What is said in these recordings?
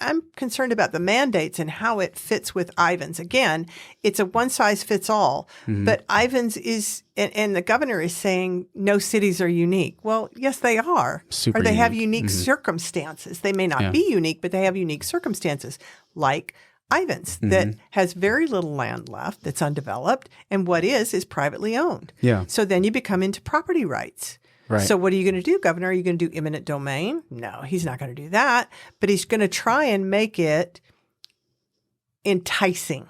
I'm concerned about the mandates and how it fits with Ivins. Again, it's a one size fits all, but Ivins is, and the governor is saying no cities are unique. Well, yes, they are. Super or they have unique. unique circumstances. They may not be unique, but they have unique circumstances, like Ivins that has very little land left that's undeveloped, and what is privately owned. Yeah. So then you become into property rights. Right. So what are you going to do, Governor? Are you going to do eminent domain? No, he's not going to do that. But he's going to try and make it enticing.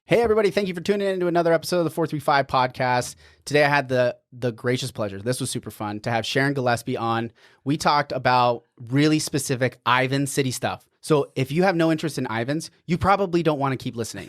Hey, everybody. Thank you for tuning in to another episode of the 435 podcast. Today, I had the gracious pleasure. This was super fun to have Sharon Gillespie on. We talked about really specific Ivins city stuff. So if you have no interest in Ivins, you probably don't want to keep listening.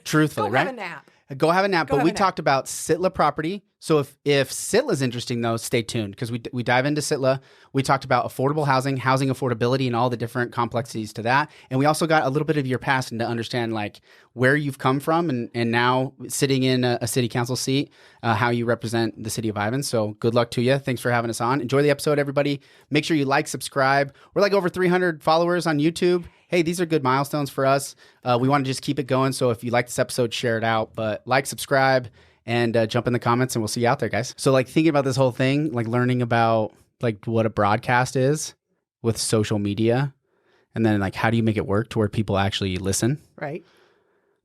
Truthfully, Go right? have a nap. Go have a nap. Go But have we a nap. talked about SITLA property. So if SITLA is interesting, though, stay tuned because we dive into SITLA. We talked about affordable housing affordability, and all the different complexities to that. And we also got a little bit of your past and to understand like where you've come from and now sitting in a city council seat, how you represent the city of Ivins. So good luck to you. Thanks for having us on. Enjoy the episode, everybody. Make sure you like, subscribe. We're like over 300 followers on YouTube. Hey, these are good milestones for us. We want to just keep it going. So if you like this episode, share it out. But like, subscribe, and jump in the comments, and we'll see you out there, guys. So like thinking about this whole thing, like learning about like what a broadcast is with social media, and then like how do you make it work to where people actually listen? Right.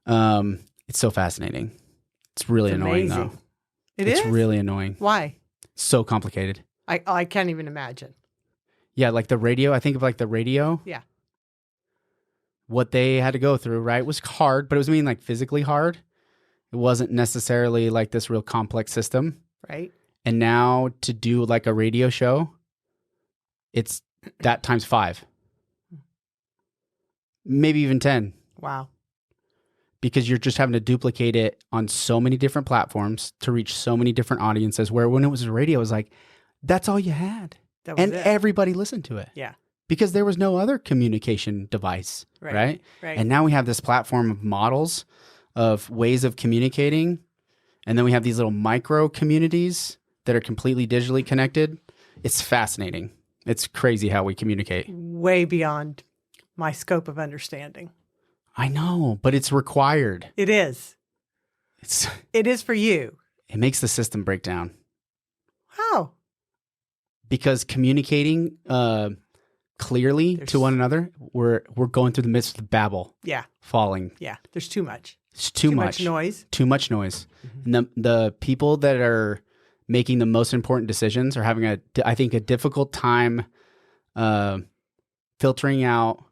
It's so fascinating. It's really annoying amazing. though. It's really annoying. Why? So complicated. I can't even imagine. Yeah, like the radio. I think of like the radio. Yeah. What they had to go through, right, was hard, but it was like physically hard. It wasn't necessarily like this real complex system. Right. And now to do like a radio show, it's that times 5. Maybe even 10. Wow. Because you're just having to duplicate it on so many different platforms to reach so many different audiences, where when it was radio, it was like, that's all you had. That was And it. everybody listened to it. Yeah. Because there was no other communication device, right? Right. And now we have this platform of models of ways of communicating. And then we have these little micro communities that are completely digitally connected. It's fascinating. It's crazy how we communicate. Way beyond my scope of understanding. I know, but it's required. It is. It is for you. It makes the system break down. How? Because communicating clearly to one another, we're going through the midst of Babel. Yeah. Falling. Yeah. There's too much. It's too much noise. Too much noise. And the people that are making the most important decisions are having I think a difficult time filtering out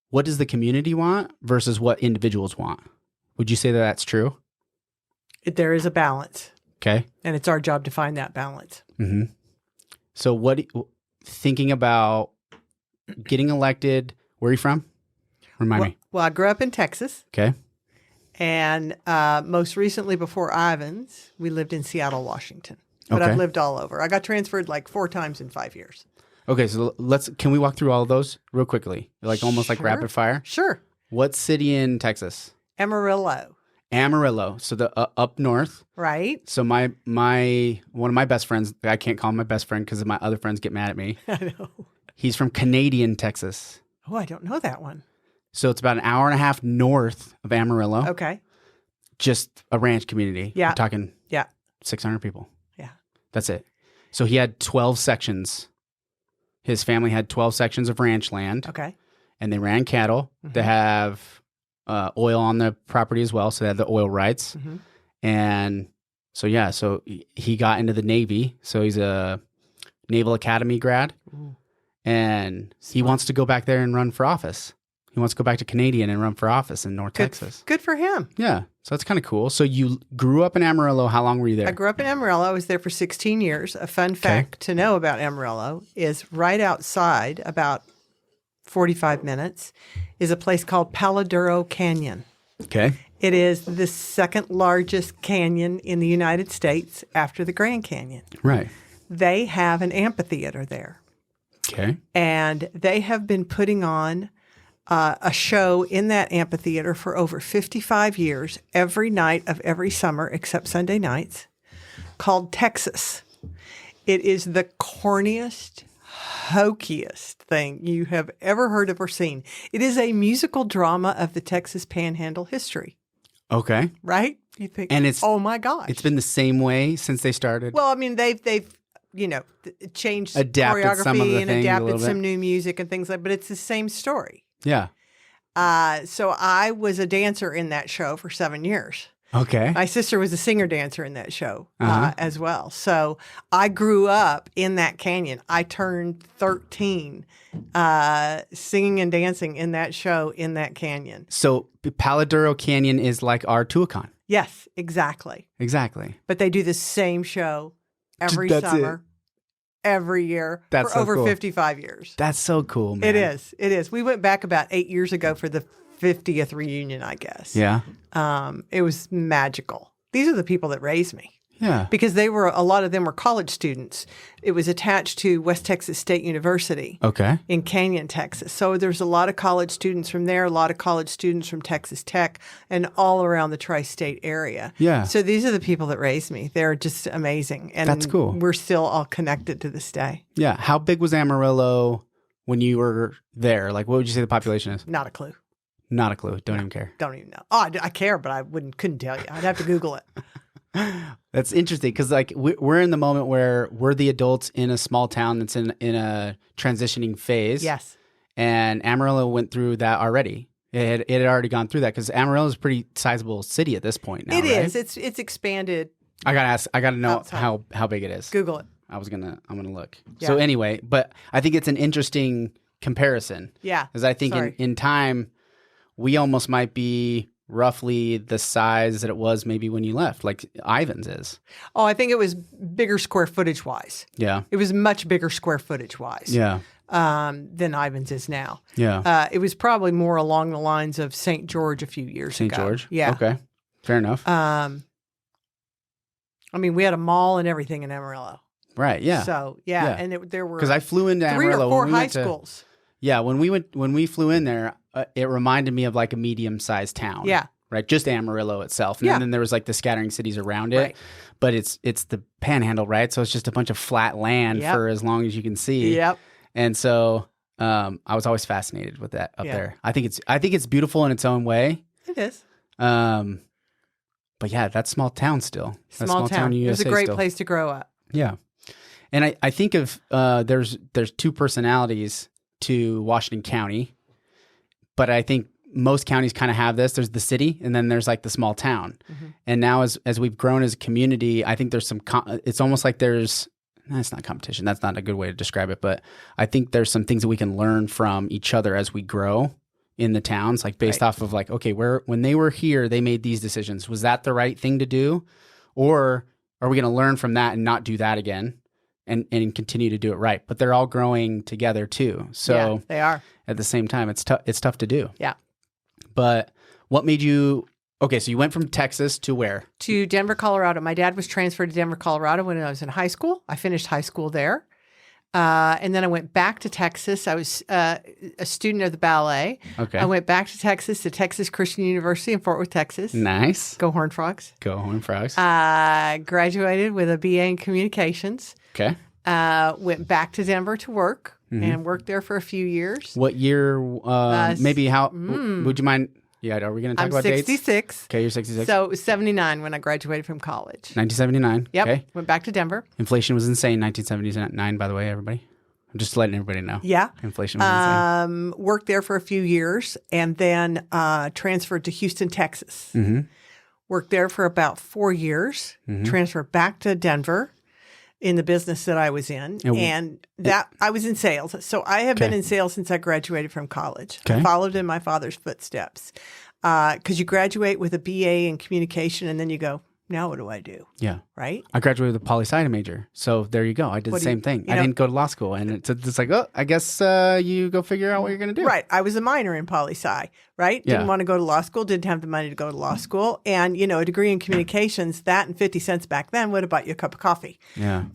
what does the community want versus what individuals want. Would you say that that's true? There is a balance. Okay. And it's our job to find that balance. Mm-hmm. So thinking about getting elected, where are you from? Remind me. Well, I grew up in Texas. Okay. And most recently, before Ivins, we lived in Seattle, Washington. But Okay. I've lived all over. I got transferred like 4 times in 5 years. Okay, so can we walk through all of those real quickly? Like almost like Sure. rapid fire? Sure. What city in Texas? Amarillo. Amarillo. So the up north. Right? So my one of my best friends, I can't call him my best friend because my other friends get mad at me. I know. He's from Canadian, Texas. Oh, I don't know that one. So it's about an hour and a half north of Amarillo. Okay. Just a ranch community. Yeah. We're talking Yeah. 600 people. Yeah. That's it. So he had 12 sections. His family had 12 sections of ranch land. Okay. And they ran cattle. They have oil on the property as well. So they had the oil rights. Mm-hmm. And so he got into the Navy. So he's a Naval Academy grad. Ooh. And he wants to go back there and run for office. He wants to go back to Canadian and run for office in North Texas. Good for him. Yeah. So that's kind of cool. So you grew up in Amarillo. How long were you there? I grew up in Amarillo. I was there for 16 years. A fun fact to know about Amarillo is right outside, about 45 minutes, is a place called Paladuro Canyon. Okay. It is the second largest canyon in the United States after the Grand Canyon. Right. They have an amphitheater there. Okay. And they have been putting on a show in that amphitheater for over 55 years, every night of every summer except Sunday nights, called Texas. It is the corniest, hokiest thing you have ever heard of or seen. It is a musical drama of the Texas Panhandle history. Okay. Right? You think, And it's, oh my gosh. it's been the same way since they started? Well, I mean, they've changed Adapted choreography some of the and things a adapted little some bit. new music and things like. But it's the same story. Yeah. So I was a dancer in that show for 7 years. Okay. My sister was a singer dancer in that show Uh-huh. as well. So I grew up in that canyon. I turned 13 singing and dancing in that show in that canyon. So Palo Duro Canyon is like our Tuacahn. Yes, exactly. Exactly. But they do the same show every That's summer, every year That's for so over cool. 55 years. That's so cool, man. It is. It is. We went back about 8 years ago for the 50th reunion, I guess. Yeah. It was magical. These are the people that raised me. Yeah. Because a lot of them were college students. It was attached to West Texas State University Okay. in Canyon, Texas. So there's a lot of college students from there, a lot of college students from Texas Tech, and all around the tri-state area. Yeah. So these are the people that raised me. They're just amazing. And That's cool. We're still all connected to this day. Yeah. How big was Amarillo when you were there? Like, what would you say the population is? Not a clue. Not a clue. Don't even care. Don't even know. Oh, I care, but I couldn't tell you. I'd have to Google it. That's interesting because like we're in the moment where we're the adults in a small town that's in a transitioning phase. Yes. And Amarillo went through that already. It had already gone through that because Amarillo is a pretty sizable city at this point now. It right? is. It's expanded. I gotta know Outside. how big it is. Google it. I'm gonna look. Yeah. So anyway, but I think it's an interesting comparison. Yeah. Because I think in time we almost might be roughly the size that it was maybe when you left, like Ivins is. Oh, I think it was bigger square footage wise. Yeah. It was much bigger square footage wise. Yeah. Than Ivins is now. Yeah. It was probably more along the lines of St. George a few years ago. St. George? Yeah. Okay. Fair enough. I mean, we had a mall and everything in Amarillo. Right. Yeah. So, yeah. And there were Because I flew into 3 or Amarillo 4 when we high went to, schools. Yeah, when we flew in there, it reminded me of like a medium-sized town. Yeah. Right, just Amarillo itself, and Yeah. then there was like the scattering cities around it. Right. But it's the Panhandle, right? So it's just a bunch of flat land Yep. for as long as you can see. Yep. And so I was always fascinated with that up Yeah. there. I think it's beautiful in its own way. It is. But yeah, that's small town still. That's Small town. It was a USA great still. place to grow up. Yeah. And I think of there's 2 personalities to Washington County, but I think most counties kind of have this. There's the city, and then there's like the small town. Mm-hmm. And now as we've grown as a community, I think there's some. It's almost like it's not competition. That's not a good way to describe it, but I think there's some things that we can learn from each other as we grow in the towns, like based off of like, okay, when they were here, they made these decisions. Was that the right thing to do, or are we going to learn from that and not do that again? And continue to do it right, but they're all growing together too. So Yeah, they are. at the same time, it's tough. It's tough to do. Yeah. But what made you? Okay, so you went from Texas to where? To Denver, Colorado. My dad was transferred to Denver, Colorado when I was in high school. I finished high school there. And then I went back to Texas. I was a student of the ballet. Okay. I went back to Texas Christian University in Fort Worth, Texas. Nice. Go Horned Frogs. Go Horned Frogs. Graduated with a BA in communications. Okay. Went back to Denver to work and worked there for a few years. What year? Maybe how? Would you mind? Yeah. Are we going to talk I'm about 66. dates? Okay, you're 66. So it was 79 when I graduated from college. 1979. Yep. Okay. Went back to Denver. Inflation was insane. 1979. By the way, everybody. I'm just letting everybody know. Yeah. Inflation was insane. Worked there for a few years and then transferred to Houston, Texas. Mm-hmm. Worked there for about 4 years. Transferred back to Denver in the business that I was in. And that I was in sales. So I have been in sales since I graduated from college. I followed in my father's footsteps. Because you graduate with a BA in communication and then you go, Now what do I do? Yeah. Right? I graduated with a poli-sci major. So there you go. I did the same thing. I didn't go to law school. And it's like, oh, I guess you go figure out what you're going to do. Right. I was a minor in poli-sci, right? Yeah. Didn't want to go to law school, didn't have the money to go to law school. And, a degree in communications, that and 50 cents back then would have bought you a cup of coffee. Yeah.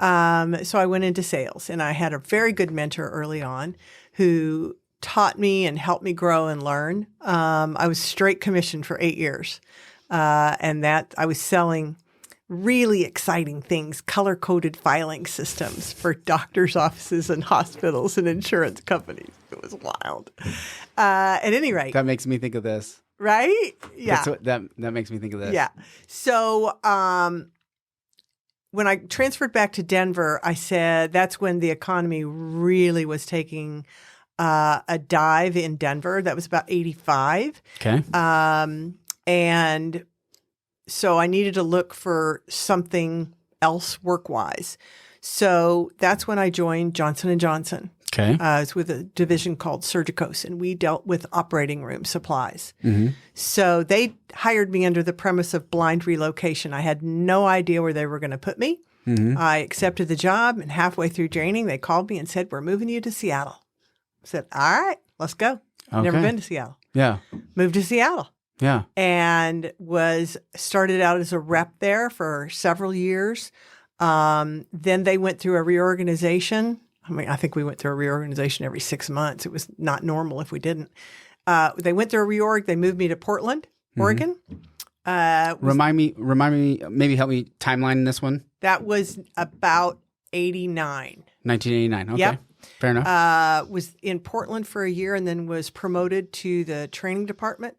So I went into sales, and I had a very good mentor early on who taught me and helped me grow and learn. I was straight commissioned for 8 years. And that I was selling really exciting things, color-coded filing systems for doctors' offices and hospitals and insurance companies. It was wild. At any rate. That makes me think of this. Right? Yeah. That makes me think of this. Yeah. So when I transferred back to Denver, I said that's when the economy really was taking a dive in Denver. That was about 85. Okay. And so I needed to look for something else work-wise. So that's when I joined Johnson & Johnson. Okay. I was with a division called Surgicos, and we dealt with operating room supplies. Mm-hmm. So they hired me under the premise of blind relocation. I had no idea where they were going to put me. Mm-hmm. I accepted the job, and halfway through training, they called me and said, "We're moving you to Seattle." I said, "All right, let's go." Okay. Never been to Seattle. Yeah. Moved to Seattle. Yeah. And started out as a rep there for several years. Then they went through a reorganization. I think we went through a reorganization every 6 months. It was not normal if we didn't. They went through a reorg. They moved me to Portland, Oregon. Remind me, maybe help me timeline in this one. That was about 89. 1989. Okay. Yep. Fair enough. Was in Portland for a year and then was promoted to the training department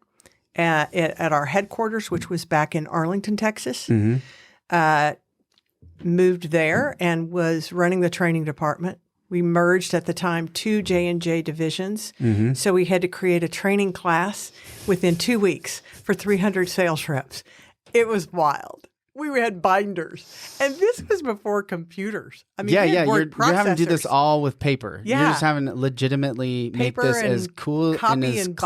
at our headquarters, which was back in Arlington, Texas. Mm-hmm. Moved there and was running the training department. We merged at the time 2 J&J divisions. Mm-hmm. So we had to create a training class within 2 weeks for 300 sales reps. It was wild. We had binders. And this was before computers. I mean, we had word you're having to do processors. this all with paper. Yeah. You're just having to legitimately Paper make this and as cool and copy as and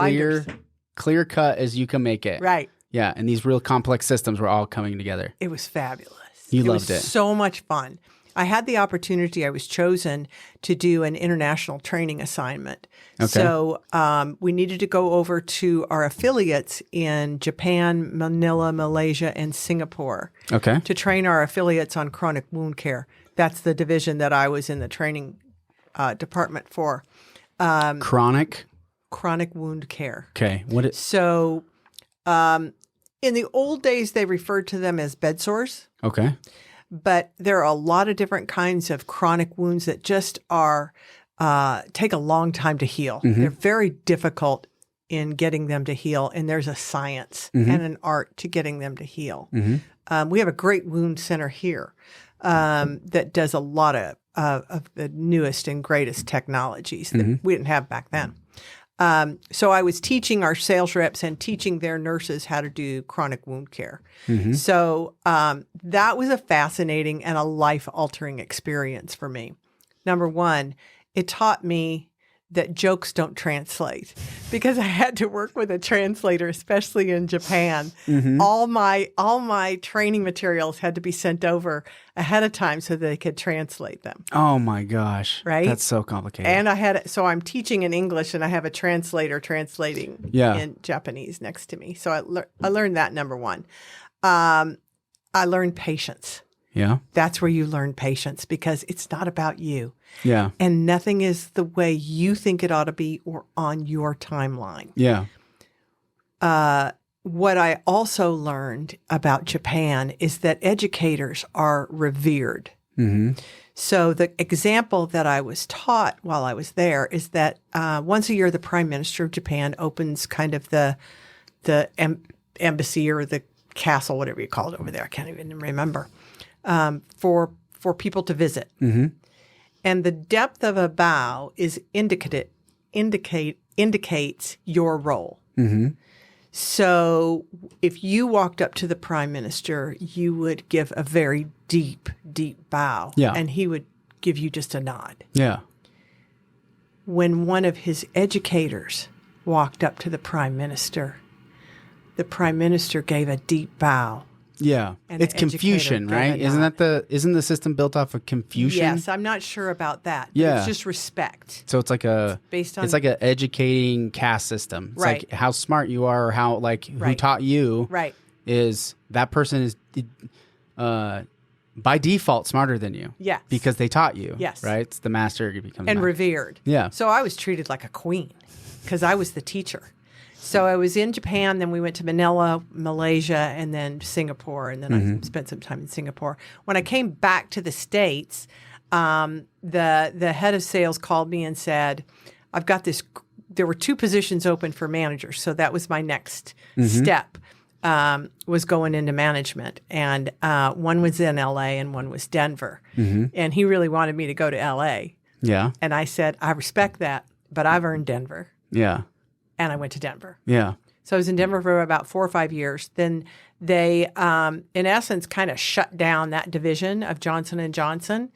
clear cut as you can make it. Right. Yeah, and these real complex systems were all coming together. It was fabulous. You loved was it. So much fun. I had the opportunity. I was chosen to do an international training assignment. Okay. So we needed to go over to our affiliates in Japan, Manila, Malaysia, and Singapore Okay. to train our affiliates on chronic wound care. That's the division that I was in the training department for. Chronic wound care. Okay. So in the old days, they referred to them as bed sores. Okay. But there are a lot of different kinds of chronic wounds that just take a long time to heal. Mm-hmm. They're very difficult in getting them to heal, and there's a science Mm-hmm. and an art to getting them to heal. Mm-hmm. We have a great wound center here that does a lot of the newest and greatest technologies that Mm-hmm. we didn't have back then. So I was teaching our sales reps and teaching their nurses how to do chronic wound care. Mm-hmm. So that was a fascinating and a life-altering experience for me. Number one, it taught me that jokes don't translate because I had to work with a translator, especially in Japan. Mm-hmm. All my training materials had to be sent over ahead of time so they could translate them. Oh my gosh. Right? That's so complicated. And so I'm teaching in English and I have a translator translating in Japanese next to me. So I learned that, number one. I learned patience. Yeah. That's where you learn patience because it's not about you. Yeah. And nothing is the way you think it ought to be or on your timeline. Yeah. What I also learned about Japan is that educators are revered. Mm-hmm. So the example that I was taught while I was there is that once a year, the Prime Minister of Japan opens kind of the embassy or the castle, whatever you call it over there. I can't even remember, for people to visit. Mm-hmm. And the depth of a bow indicates your role. Mm-hmm. So if you walked up to the Prime Minister, you would give a very deep, deep bow. Yeah. And he would give you just a nod. Yeah. When one of his educators walked up to the Prime Minister gave a deep bow Yeah. And It's the educator confusion, did right? not. Isn't the system built off of confusion? Yes, I'm not sure about that. But Yeah. it's just respect. So it's like Based on it's like an educating caste system. It's Right. like how smart you are or how like who Right. taught you right. is that person is by default smarter than you. Yes. Because they taught you. Yes. Right? It's the master becomes And master. revered. Yeah. So I was treated like a queen because I was the teacher. So I was in Japan, then we went to Manila, Malaysia, and then Singapore, and then I spent some time in Singapore. When I came back to the States, the head of sales called me and said, I've got this, there were 2 positions open for managers, so that was my next step, was going into management. And one was in LA and one was Denver. And he really wanted me to go to LA. Yeah. And I said, I respect that, but I've earned Denver. Yeah. And I went to Denver. Yeah. So I was in Denver for about 4 or 5 years. Then they, in essence, kind of shut down that division of Johnson & Johnson.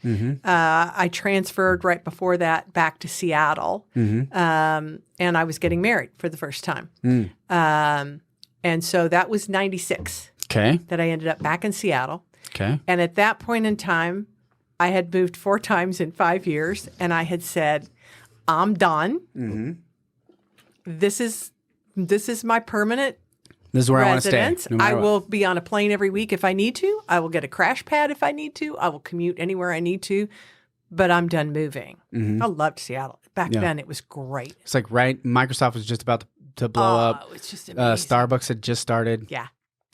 I transferred right before that back to Seattle. And I was getting married for the first time. And so that was 96 Okay. that I ended up back in Seattle. Okay. And at that point in time, I had moved 4 times in 5 years. And I had said, I'm done. This is my permanent This is where residence. I want to stay. No I matter what. will be on a plane every week if I need to. I will get a crash pad if I need to. I will commute anywhere I need to. But I'm done moving. I loved Seattle. Back then, it was great. It's like Microsoft was just about to blow up. It's just amazing. Starbucks had just started. Yeah,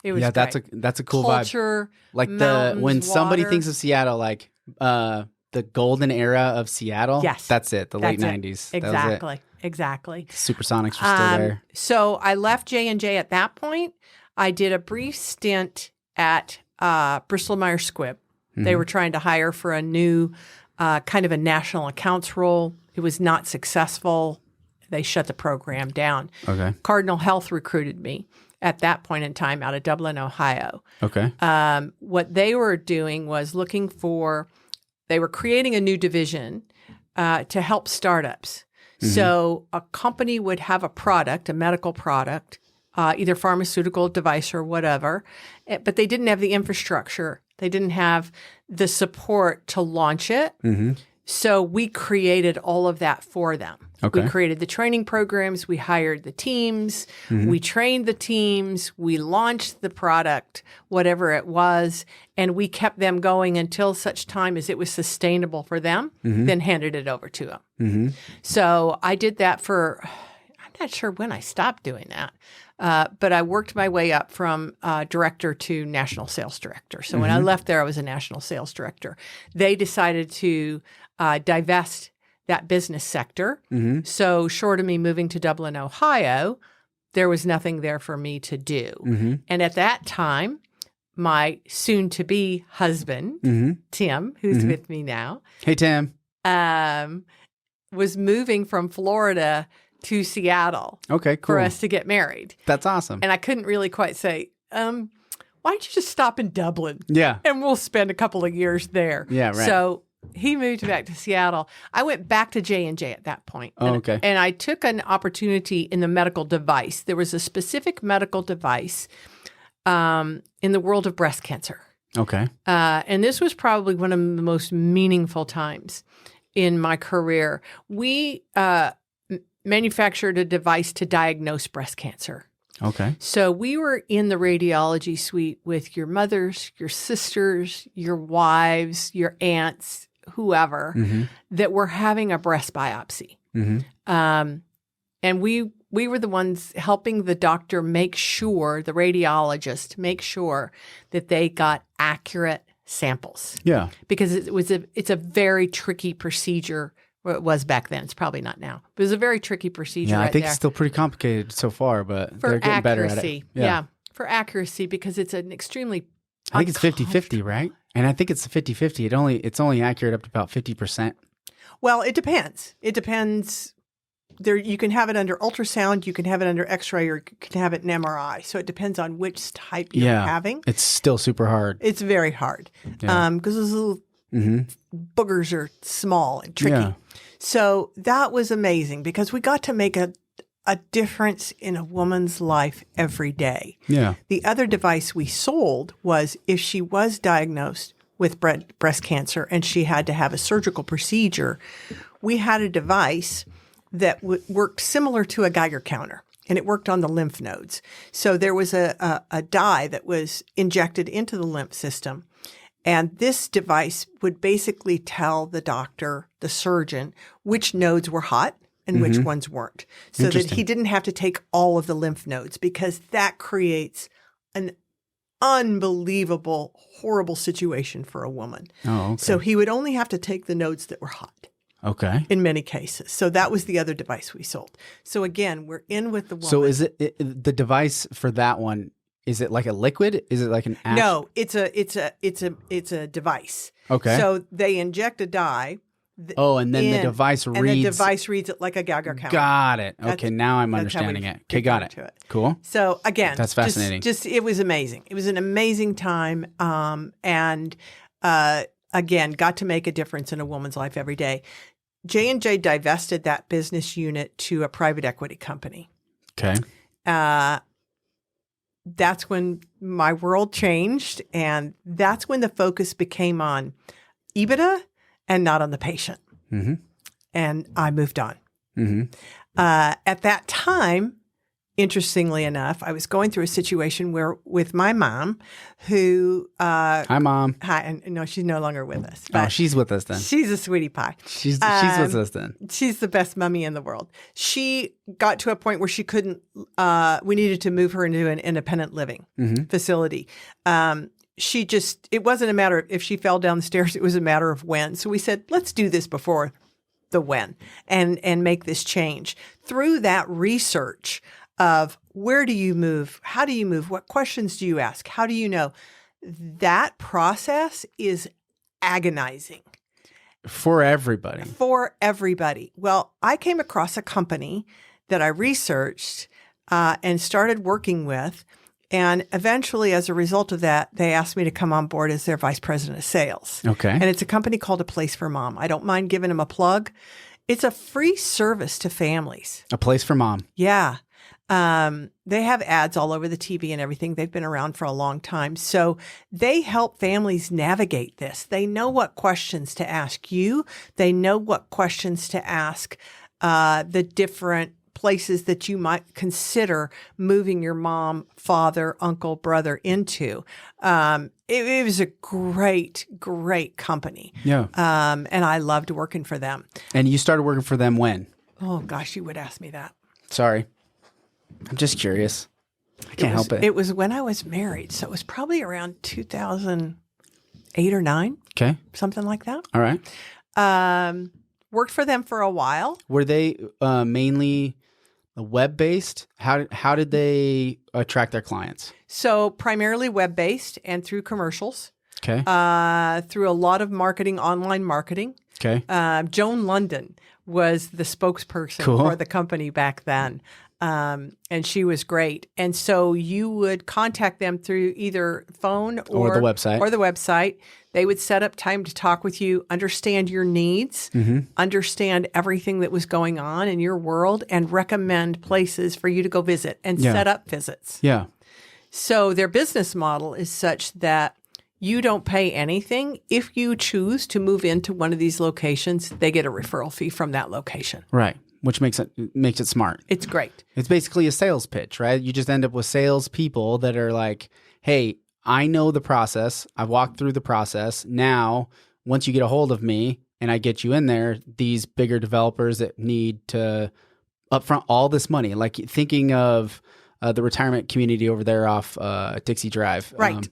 it was. Yeah, great. that's a cool vibe. Culture, Like mountains, when somebody water. thinks of Seattle, like the golden era of Seattle. Yes. That's it. The late That's it. '90s. Exactly. Exactly. Supersonics were still there. So I left J&J at that point. I did a brief stint at Bristol Myers Squibb. They were trying to hire for a new kind of a national accounts role. It was not successful. They shut the program down. Okay. Cardinal Health recruited me at that point in time out of Dublin, Ohio. Okay. What they were doing was they were creating a new division to help startups. So a company would have a product, a medical product, either pharmaceutical device or whatever, but they didn't have the infrastructure. They didn't have the support to launch it. So we created all of that for them. Okay. We created the training programs. We hired the teams. We trained the teams. We launched the product, whatever it was, and we kept them going until such time as it was sustainable for them, then handed it over to them. So I did that for, I'm not sure when I stopped doing that, but I worked my way up from director to national sales director. So when I left there, I was a national sales director. They decided to divest that business sector. So short of me moving to Dublin, Ohio, there was nothing there for me to do. And at that time, my soon-to-be husband, Tim, who's with me now, Hey, Tim. was moving from Florida to Seattle Okay, cool. for us to get married. That's awesome. And I couldn't really quite say, why don't you just stop in Dublin? Yeah. And we'll spend a couple of years there. Yeah, right. So he moved back to Seattle. I went back to J&J at that point. Oh, okay. And I took an opportunity in the medical device. There was a specific medical device in the world of breast cancer. Okay. And this was probably one of the most meaningful times in my career. We manufactured a device to diagnose breast cancer. Okay. So we were in the radiology suite with your mothers, your sisters, your wives, your aunts, whoever, that were having a breast biopsy. And we were the ones helping the doctor make sure, the radiologist, make sure that they got accurate samples. Yeah. Because it's a very tricky procedure. Well, it was back then. It's probably not now. But it was a very tricky procedure. Yeah, I right think there. it's still pretty complicated so far, but For they're getting better at accuracy. it. Yeah, for accuracy, because it's an extremely I think it's 50-50, right? And I think it's 50-50. It's only accurate up to about 50%. Well, it depends. It depends. There, you can have it under ultrasound, you can have it under X-ray, or you can have it in MRI. So it depends on which type you're having. It's still super hard. It's very hard Yeah. because those little boogers are small and tricky. Yeah. So that was amazing because we got to make a a difference in a woman's life every day. Yeah. The other device we sold was if she was diagnosed with breast cancer and she had to have a surgical procedure, we had a device that worked similar to a Geiger counter, and it worked on the lymph nodes. So there was a dye that was injected into the lymph system, and this device would basically tell the doctor, the surgeon, which nodes were hot and which ones weren't, so that he didn't have to take all of the lymph nodes, because that creates an unbelievable, horrible situation for a woman. Oh, okay. So he would only have to take the nodes that were hot. Okay. In many cases. So that was the other device we sold. So again, we're in with the woman. So is it the device for that one? Is it like a liquid? Is it like an ash? No, it's a device. Okay. So they inject a dye. And then the device reads. And the device reads it like a Geiger counter. Got it. Okay, now I'm understanding it. Okay, got it. Cool. So again, that's fascinating. Just it was amazing. It was an amazing time, and again, got to make a difference in a woman's life every day. J&J divested that business unit to a private equity company. Okay. That's when my world changed, and that's when the focus became on EBITDA and not on the patient. Mm-hmm. And I moved on. Mm-hmm. At that time, interestingly enough, I was going through a situation with my mom, who hi, Mom. Hi, and no, she's no longer with us. But she's with us then. She's a sweetie pie. She's with us then. She's the best mummy in the world. She got to a point where she couldn't. We needed to move her into an independent living facility. It wasn't a matter of if she fell down the stairs, it was a matter of when. So we said, let's do this before the when and make this change. Through that research of where do you move? How do you move? What questions do you ask? How do you know? That process is agonizing. For everybody. For everybody. Well, I came across a company that I researched and started working with. And eventually, as a result of that, they asked me to come on board as their vice president of sales. Okay. And it's a company called A Place for Mom. I don't mind giving them a plug. It's a free service to families. A Place for Mom. Yeah. They have ads all over the TV and everything. They've been around for a long time. So they help families navigate this. They know what questions to ask you. They know what questions to ask the different places that you might consider moving your mom, father, uncle, brother into. It was a great, great company. Yeah. And I loved working for them. And you started working for them when? Oh, gosh, you would ask me that. Sorry. I'm just curious. I can't help it. It was when I was married. So it was probably around 2008 or 9. Okay. Something like that. All right. Worked for them for a while. Were they mainly web-based? How did they attract their clients? So primarily web-based and through commercials. Okay. Through a lot of marketing, online marketing. Okay. Joan London was the spokesperson for the company back then. And she was great. And so you would contact them through either phone or the website. They would set up time to talk with you, understand your needs, understand everything that was going on in your world, and recommend places for you to go visit and set up visits. Yeah. So their business model is such that you don't pay anything. If you choose to move into one of these locations, they get a referral fee from that location. Right. Which makes it smart. It's great. It's basically a sales pitch, right? You just end up with sales people that are like, hey, I know the process. I've walked through the process. Now, once you get a hold of me and I get you in there, these bigger developers that need to upfront all this money, like thinking of the retirement community over there off Dixie Drive. Right.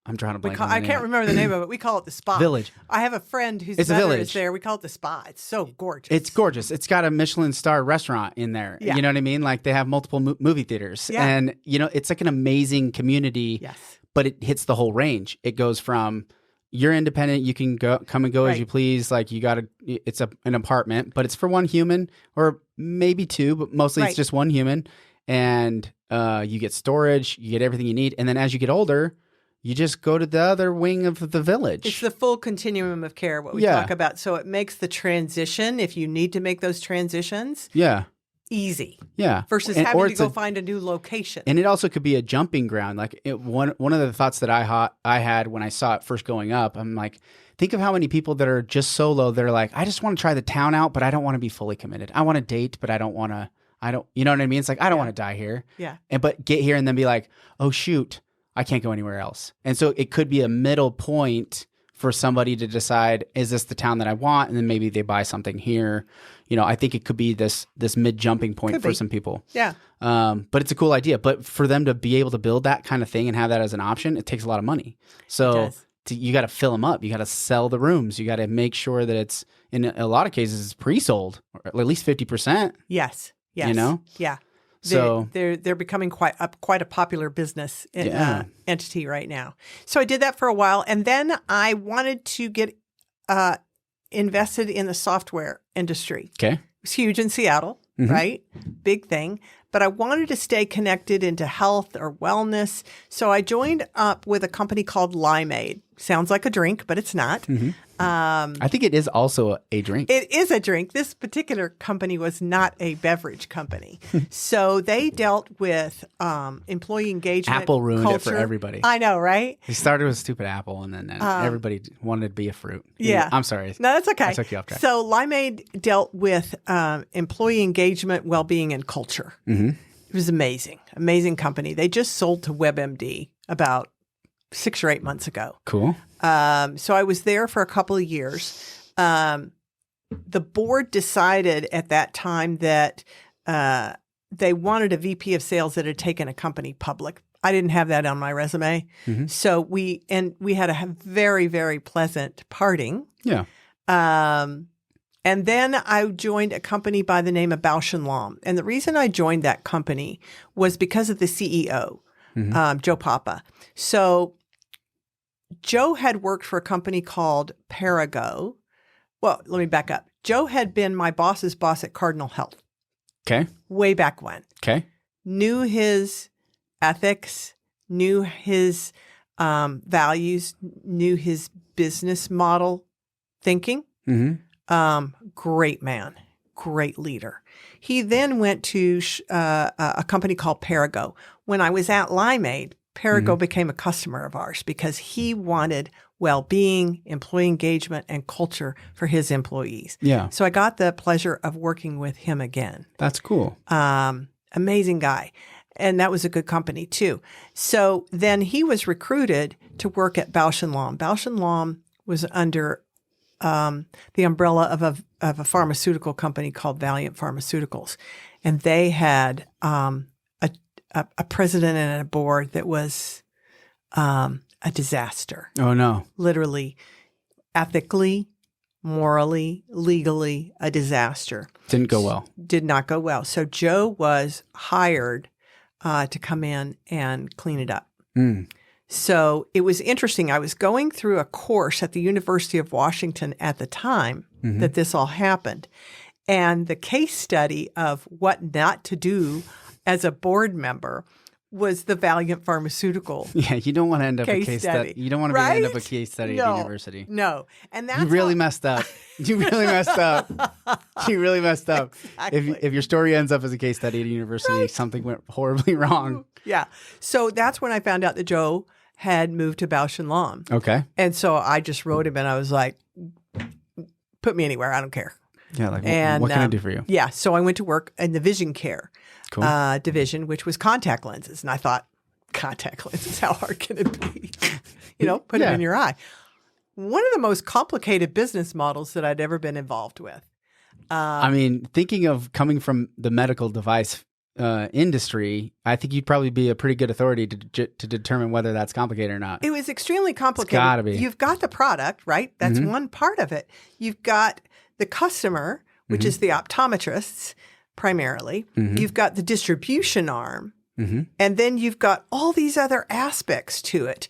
I'm trying to blank I can't remember the name of it. We call it the Spa. Village. I have a friend whose It's a mother village. is there. We call it the Spa. It's so gorgeous. It's gorgeous. It's got a Michelin star restaurant in there. Yeah. You know what I mean? Like they have multiple movie theaters. Yeah. And, it's like an amazing community. Yes. But it hits the whole range. It goes from you're independent, you can come and go as you please. Like it's an apartment, but it's for one human or maybe two, but mostly it's just one human. And you get storage, you get everything you need. And then as you get older, you just go to the other wing of the village. It's the full continuum of care, what we talk about. So it makes the transition, if you need to make those transitions, easy. Yeah. Versus or having to it's go find a new location. And it also could be a jumping ground. Like one of the thoughts that I had when I saw it first going up, I'm like, think of how many people that are just solo. They're like, I just want to try the town out, but I don't want to be fully committed. I want to date, but I don't, you know what I mean? It's like, I don't want to die here. Yeah. But get here and then be like, oh shoot, I can't go anywhere else. And so it could be a middle point for somebody to decide, is this the town that I want? And then maybe they buy something here. You know, I think it could be this mid jumping point for some people. Yeah. But it's a cool idea. But for them to be able to build that kind of thing and have that as an option, it takes a lot of money. So you got to fill them up. You got to sell the rooms. You got to make sure that it's, in a lot of cases, it's pre-sold, or at least 50%. Yes. You know? Yeah. So they're becoming quite a popular business entity right now. So I did that for a while, and then I wanted to get invested in the software industry. Okay, it was huge in Seattle, right? Big thing. But I wanted to stay connected into health or wellness, so I joined up with a company called Limeade. Sounds like a drink, but it's not. I think it is also a drink. It is a drink. This particular company was not a beverage company. So they dealt with employee engagement. Apple ruined culture. it for everybody. I know, right? They started with stupid Apple, and then everybody wanted to be a fruit. Yeah. I'm sorry. No, that's okay. I took you off track. So Limeade dealt with employee engagement, well-being, and culture. It was amazing. Amazing company. They just sold to WebMD about 6 or 8 months ago. Cool. So I was there for a couple of years. The board decided at that time that they wanted a VP of sales that had taken a company public. I didn't have that on my resume. So we had a very, very pleasant parting. Yeah. And then I joined a company by the name of Bausch & Lomb. And the reason I joined that company was because of the CEO, Joe Papa. So Joe had worked for a company called Parago. Well, let me back up. Joe had been my boss's boss at Cardinal Health. Okay. Way back when. Okay. Knew his ethics, knew his values, knew his business model thinking. Great man, great leader. He then went to a company called Parago. When I was at Limeade, Parago became a customer of ours because he wanted well-being, employee engagement, and culture for his employees. Yeah. So I got the pleasure of working with him again. That's cool. Amazing guy. And that was a good company too. So then he was recruited to work at Bausch & Lomb. Bausch & Lomb was under the umbrella of a pharmaceutical company called Valiant Pharmaceuticals. And they had a president and a board that was a disaster. Oh, no. Literally, ethically, morally, legally, a disaster. Didn't go well. Did not go well. So Joe was hired to come in and clean it up. So it was interesting. I was going through a course at the University of Washington at the time that this all happened. And the case study of what not to do as a board member was the Valiant Pharmaceutical. Yeah, you don't want to end up a case study. You don't want to end up a case study at university. No. And that's you really messed up. You really messed up. You really messed up. Exactly. If your story ends up as a case study at a university, something went horribly wrong. Yeah. So that's when I found out that Joe had moved to Bausch & Lomb. Okay. And so I just wrote him and I was like, put me anywhere. I don't care. Yeah, like, what can I do for you? Yeah. So I went to work in the vision care division, which was contact lenses. And I thought, contact lenses, how hard can it be? Put them in your eye. One of the most complicated business models that I'd ever been involved with. I mean, thinking of coming from the medical device industry, I think you'd probably be a pretty good authority to determine whether that's complicated or not. It was extremely complicated. It's gotta be. You've got the product, right? That's one part of it. You've got the customer, which is the optometrists primarily. You've got the distribution arm. And then you've got all these other aspects to it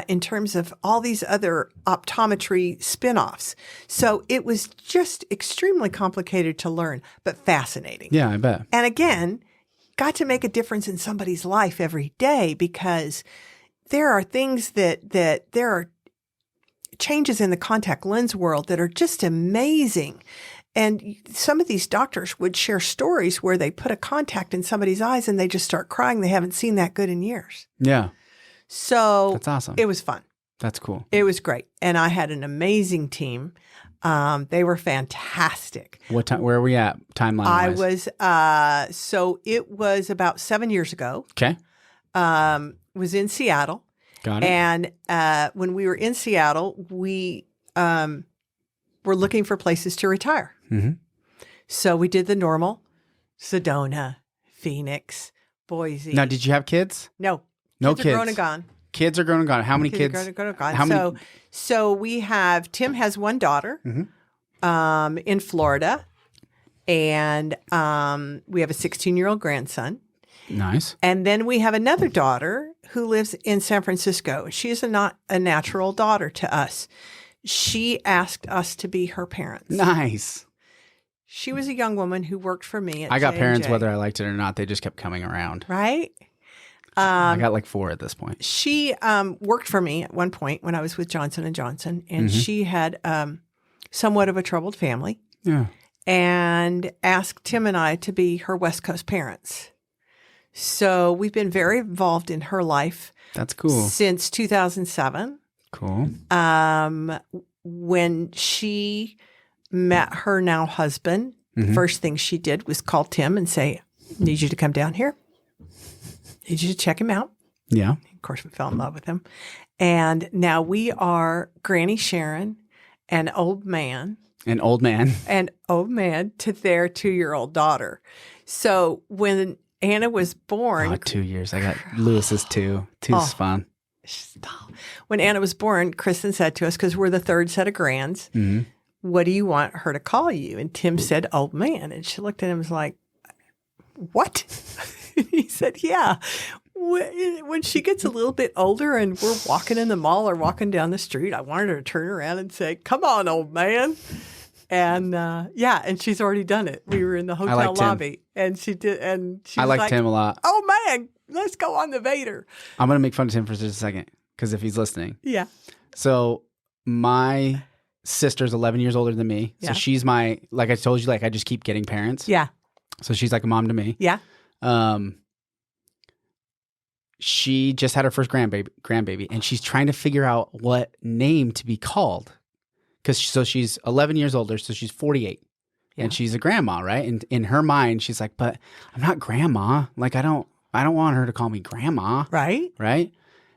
in terms of all these other optometry spinoffs. So it was just extremely complicated to learn, but fascinating. Yeah, I bet. And again, got to make a difference in somebody's life every day because there are things that there are changes in the contact lens world that are just amazing. And some of these doctors would share stories where they put a contact in somebody's eyes and they just start crying. They haven't seen that good in years. Yeah. So That's awesome. It was fun. That's cool. It was great. And I had an amazing team. They were fantastic. What time? Where are we at timeline-wise? So it was about 7 years ago. Okay. Was in Seattle. Got it. And when we were in Seattle, we were looking for places to retire. Mm-hmm. So we did the normal: Sedona, Phoenix, Boise. Now, did you have kids? No. No kids. Are grown and gone. Kids are grown and gone. How many kids? Are grown and gone. How many? So we have, Tim has one daughter in Florida, and we have a 16-year-old grandson. Nice. And then we have another daughter who lives in San Francisco. She is not a natural daughter to us. She asked us to be her parents. Nice. She was a young woman who worked for me at I got J&J. parents whether I liked it or not. They just kept coming around. Right? I got like 4 at this point. She worked for me at one point when I was with Johnson & Johnson, and she had somewhat of a troubled family. Yeah. And asked Tim and I to be her West Coast parents. So we've been very involved in her life. That's cool. Since 2007. Cool. When she met her now husband, first thing she did was call Tim and say, "Need you to come down here. Need you to check him out." Yeah. Of course, we fell in love with him. And now we are Granny Sharon and old man. An old man. And old man to their 2-year-old daughter. So when Anna was born. Oh, 2 years. I got Lewis's 2. 2's fun. When Anna was born, Kristen said to us, because we're the third set of grands, what do you want her to call you? And Tim said, old man. And she looked at him and was like, what? He said, yeah. When she gets a little bit older and we're walking in the mall or walking down the street, I wanted her to turn around and say, come on, old man. And and she's already done it. We were in the hotel lobby and she did. And she was liked Tim a lot. Oh, man, let's go on the Vader. I'm going to make fun of Tim for just a second because if he's listening. Yeah. So my sister's 11 years older than me. Yeah. So she's my, like I told you, like I just keep getting parents. Yeah. So she's like a mom to me. Yeah. She just had her first grandbaby, and she's trying to figure out what name to be called. So she's 11 years older, so she's 48, and she's a grandma, right? And in her mind, she's like, "But I'm not grandma. Like I don't want her to call me grandma, right? Right?"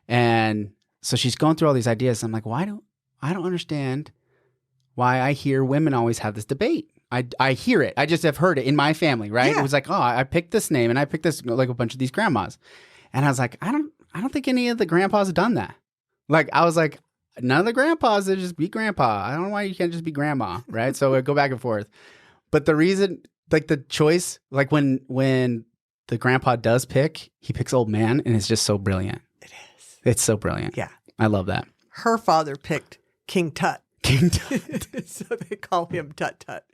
And so she's going through all these ideas. I'm like, I don't understand why I hear women always have this debate. I hear it. I just have heard it in my family, right? Yeah. It was like, oh, I picked this name, and I picked this like a bunch of these grandmas. And I was like, I don't think any of the grandpas have done that. Like, I was like, none of the grandpas, they just be grandpa. I don't know why you can't just be grandma, right? So I go back and forth. But the reason, like the choice, like when the grandpa does pick, he picks old man, and it's just so brilliant. It is. It's so brilliant. Yeah. I love that. Her father picked King Tut. King Tut. So they call him Tut Tut.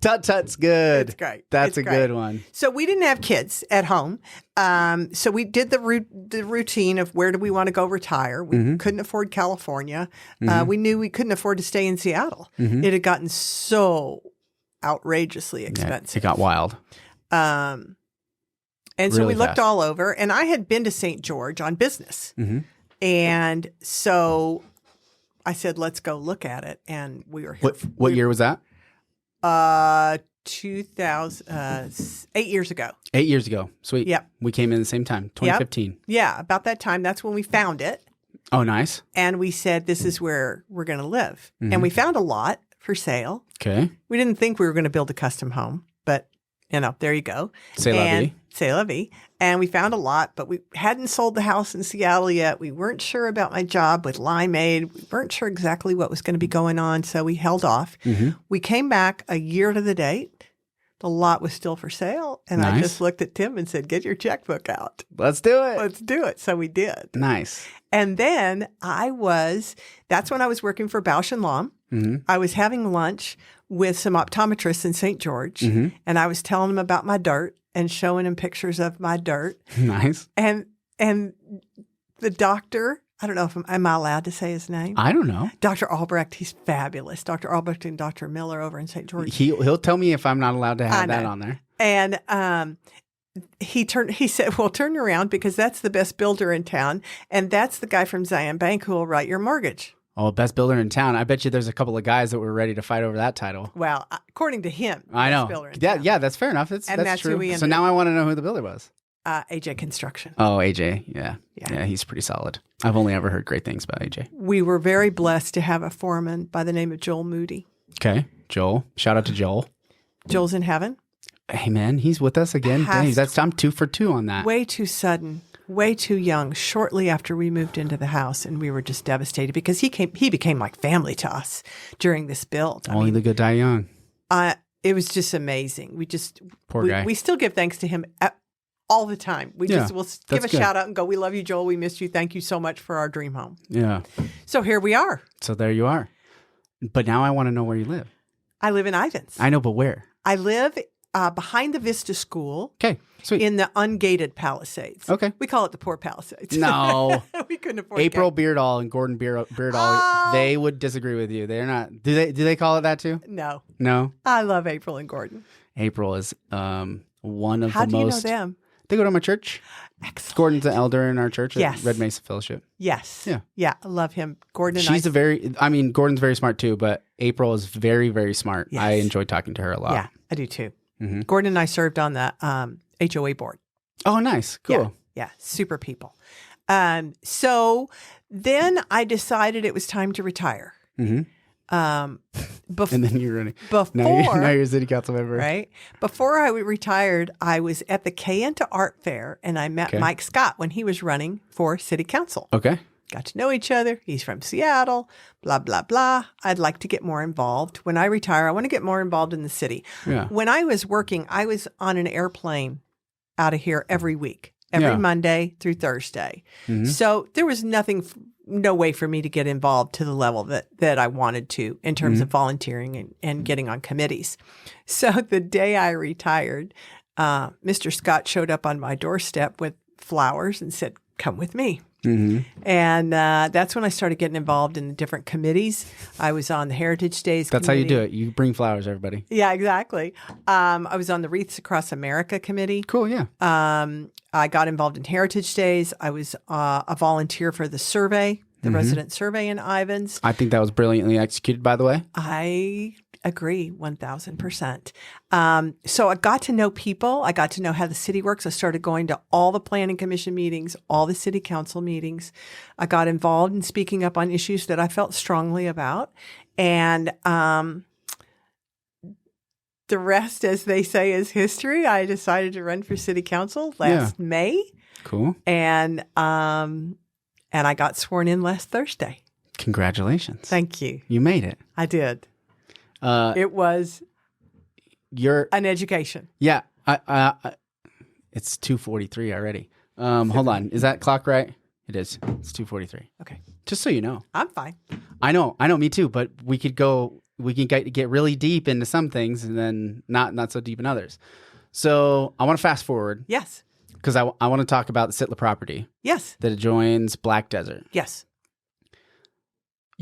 Tut Tut's good. It's great. That's it's a great. good one. So we didn't have kids at home. So we did the routine of where do we want to go retire. We couldn't afford California. We knew we couldn't afford to stay in Seattle. It had gotten so outrageously expensive. Yeah, it got wild. And so Really we looked fast. all over. And I had been to St. George on business. And so I said, let's go look at it. And we were here. What year was that? 8 years ago. 8 years ago. Sweet. Yep. We came in the same time, 2015. Yeah, about that time. That's when we found it. Oh, nice. And we said, this is where we're going to live. And we found a lot for sale. Okay. We didn't think we were going to build a custom home, but, there you go. C'est la vie. C'est la vie. And we found a lot, but we hadn't sold the house in Seattle yet. We weren't sure about my job with Limeade. We weren't sure exactly what was going to be going on, so we held off. We came back a year to the date. The lot was still for sale, and Nice. I just looked at Tim and said, get your checkbook out. Let's do it. Let's do it. So we did. Nice. And then that's when I was working for Bausch & Lomb. I was having lunch with some optometrists in St. George, and I was telling them about my dirt and showing them pictures of my dirt. Nice. And the doctor I don't know if am I allowed to say his name? I don't know. Dr. Albrecht, he's fabulous. Dr. Albrecht and Dr. Miller over in St. George. He'll tell me if I'm not allowed to have that on there. And he said, well, turn around because that's the best builder in town. And that's the guy from Zion Bank who will write your mortgage. Oh, best builder in town. I bet you there's a couple of guys that were ready to fight over that title. Well, according to him. I know. Yeah, that's fair enough. That's true. Who he so now I want to know who the builder was. AJ Construction. Oh, AJ. Yeah, he's pretty solid. I've only ever heard great things about AJ. We were very blessed to have a foreman by the name of Joel Moody. Okay. Joel. Shout out to Joel. Joel's in heaven. Hey, man, he's with us again. Dang, I'm 2 for 2 on that. Way too sudden. Way too young, shortly after we moved into the house, and we were just devastated because he became like family to us during this build. Only the good die young. It was just amazing. Poor guy. We still give thanks to him all the time. We'll give a shout out and go, we love you, Joel. We missed you. Thank you so much for our dream home. Yeah. So here we are. So there you are. But now I want to know where you live. I live in Ivins. I know, but where? I live behind the Vista School. Okay. Sweet. In the ungated Palisades. Okay. We call it the poor Palisades. No. We couldn't afford April Beardall and Gordon Beardall, they would disagree with you. They're not. Do they call it that too? No. No? I love April and Gordon. April is one of How the most. How do you know them? They go to my church. Excellent. Gordon's an elder in our church Yes. at Red Mesa Fellowship. Yes. Yeah. Yeah, I love him. Gordon and Gordon's very smart too, but April is very, very smart. Yes. I enjoy talking to her a lot. Yeah, I do too. Mm-hmm. Gordon and I served on the HOA board. Oh, nice. Cool. Yeah, super people. So then I decided it was time to retire. Mm-hmm. And then you're running. Now you're a city council member. Right? Before I retired, I was at the Kayenta Art Fair, and I met Mike Scott when he was running for city council. Okay. Got to know each other. He's from Seattle, blah, blah, blah. I'd like to get more involved. When I retire, I want to get more involved in the city. Yeah. When I was working, I was on an airplane out of here every week, every Monday through Thursday. Mm-hmm. So there was no way for me to get involved to the level that I wanted to in terms of volunteering and getting on committees. So the day I retired, Mr. Scott showed up on my doorstep with flowers and said, come with me. Mm-hmm. And that's when I started getting involved in the different committees. I was on the Heritage Days That's committee. how you do it. You bring flowers, everybody. Yeah, exactly. I was on the Wreaths Across America committee. Cool, yeah. I got involved in Heritage Days. I was a volunteer for the survey, the resident survey in Ivins. I think that was brilliantly executed, by the way. I agree 1,000%. So I got to know people. I got to know how the city works. I started going to all the planning commission meetings, all the city council meetings. I got involved in speaking up on issues that I felt strongly about. And the rest, as they say, is history. I decided to run for city council last May. Cool. And I got sworn in last Thursday. Congratulations. Thank you. You made it. I did. It was an education. Yeah. It's 2:43 already. Hold on. Is that clock right? It is. It's 2:43. Okay. Just so you know. I'm fine. I know, me too, but we can get really deep into some things and then not so deep in others. So I want to fast forward. Yes. Because I want to talk about the SITLA property. Yes. That adjoins Black Desert. Yes.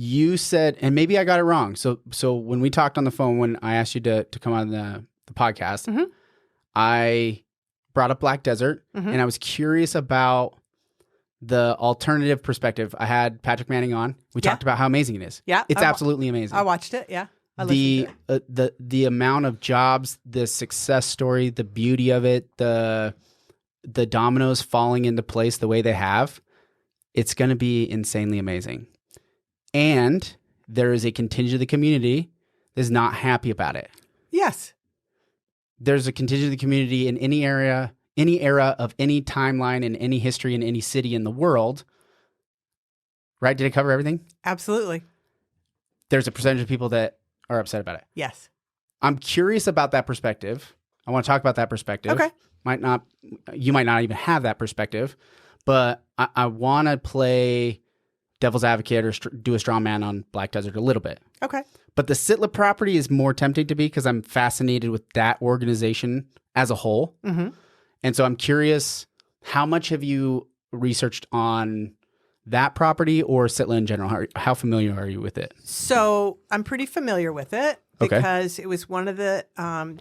You said, and maybe I got it wrong. So when we talked on the phone, when I asked you to come on the podcast, I brought up Black Desert, and I was curious about the alternative perspective. I had Patrick Manning on. We talked about how amazing it is. Yeah, it's absolutely amazing. I watched it. Yeah, I listened to it. The amount of jobs, the success story, the beauty of it, the dominoes falling into place the way they have, it's going to be insanely amazing. And there is a contingent of the community that is not happy about it. Yes. There's a contingent of the community in any era of any timeline in any history in any city in the world. Right? Did I cover everything? Absolutely. There's a percentage of people that are upset about it. Yes. I'm curious about that perspective. I want to talk about that perspective. Okay. You might not even have that perspective, but I want to play devil's advocate or do a straw man on Black Desert a little bit. Okay. But the SITLA property is more tempting to be because I'm fascinated with that organization as a whole. Mm-hmm. And so I'm curious, how much have you researched on that property or SITLA in general? How familiar are you with it? So I'm pretty familiar with it Okay. because it was one of the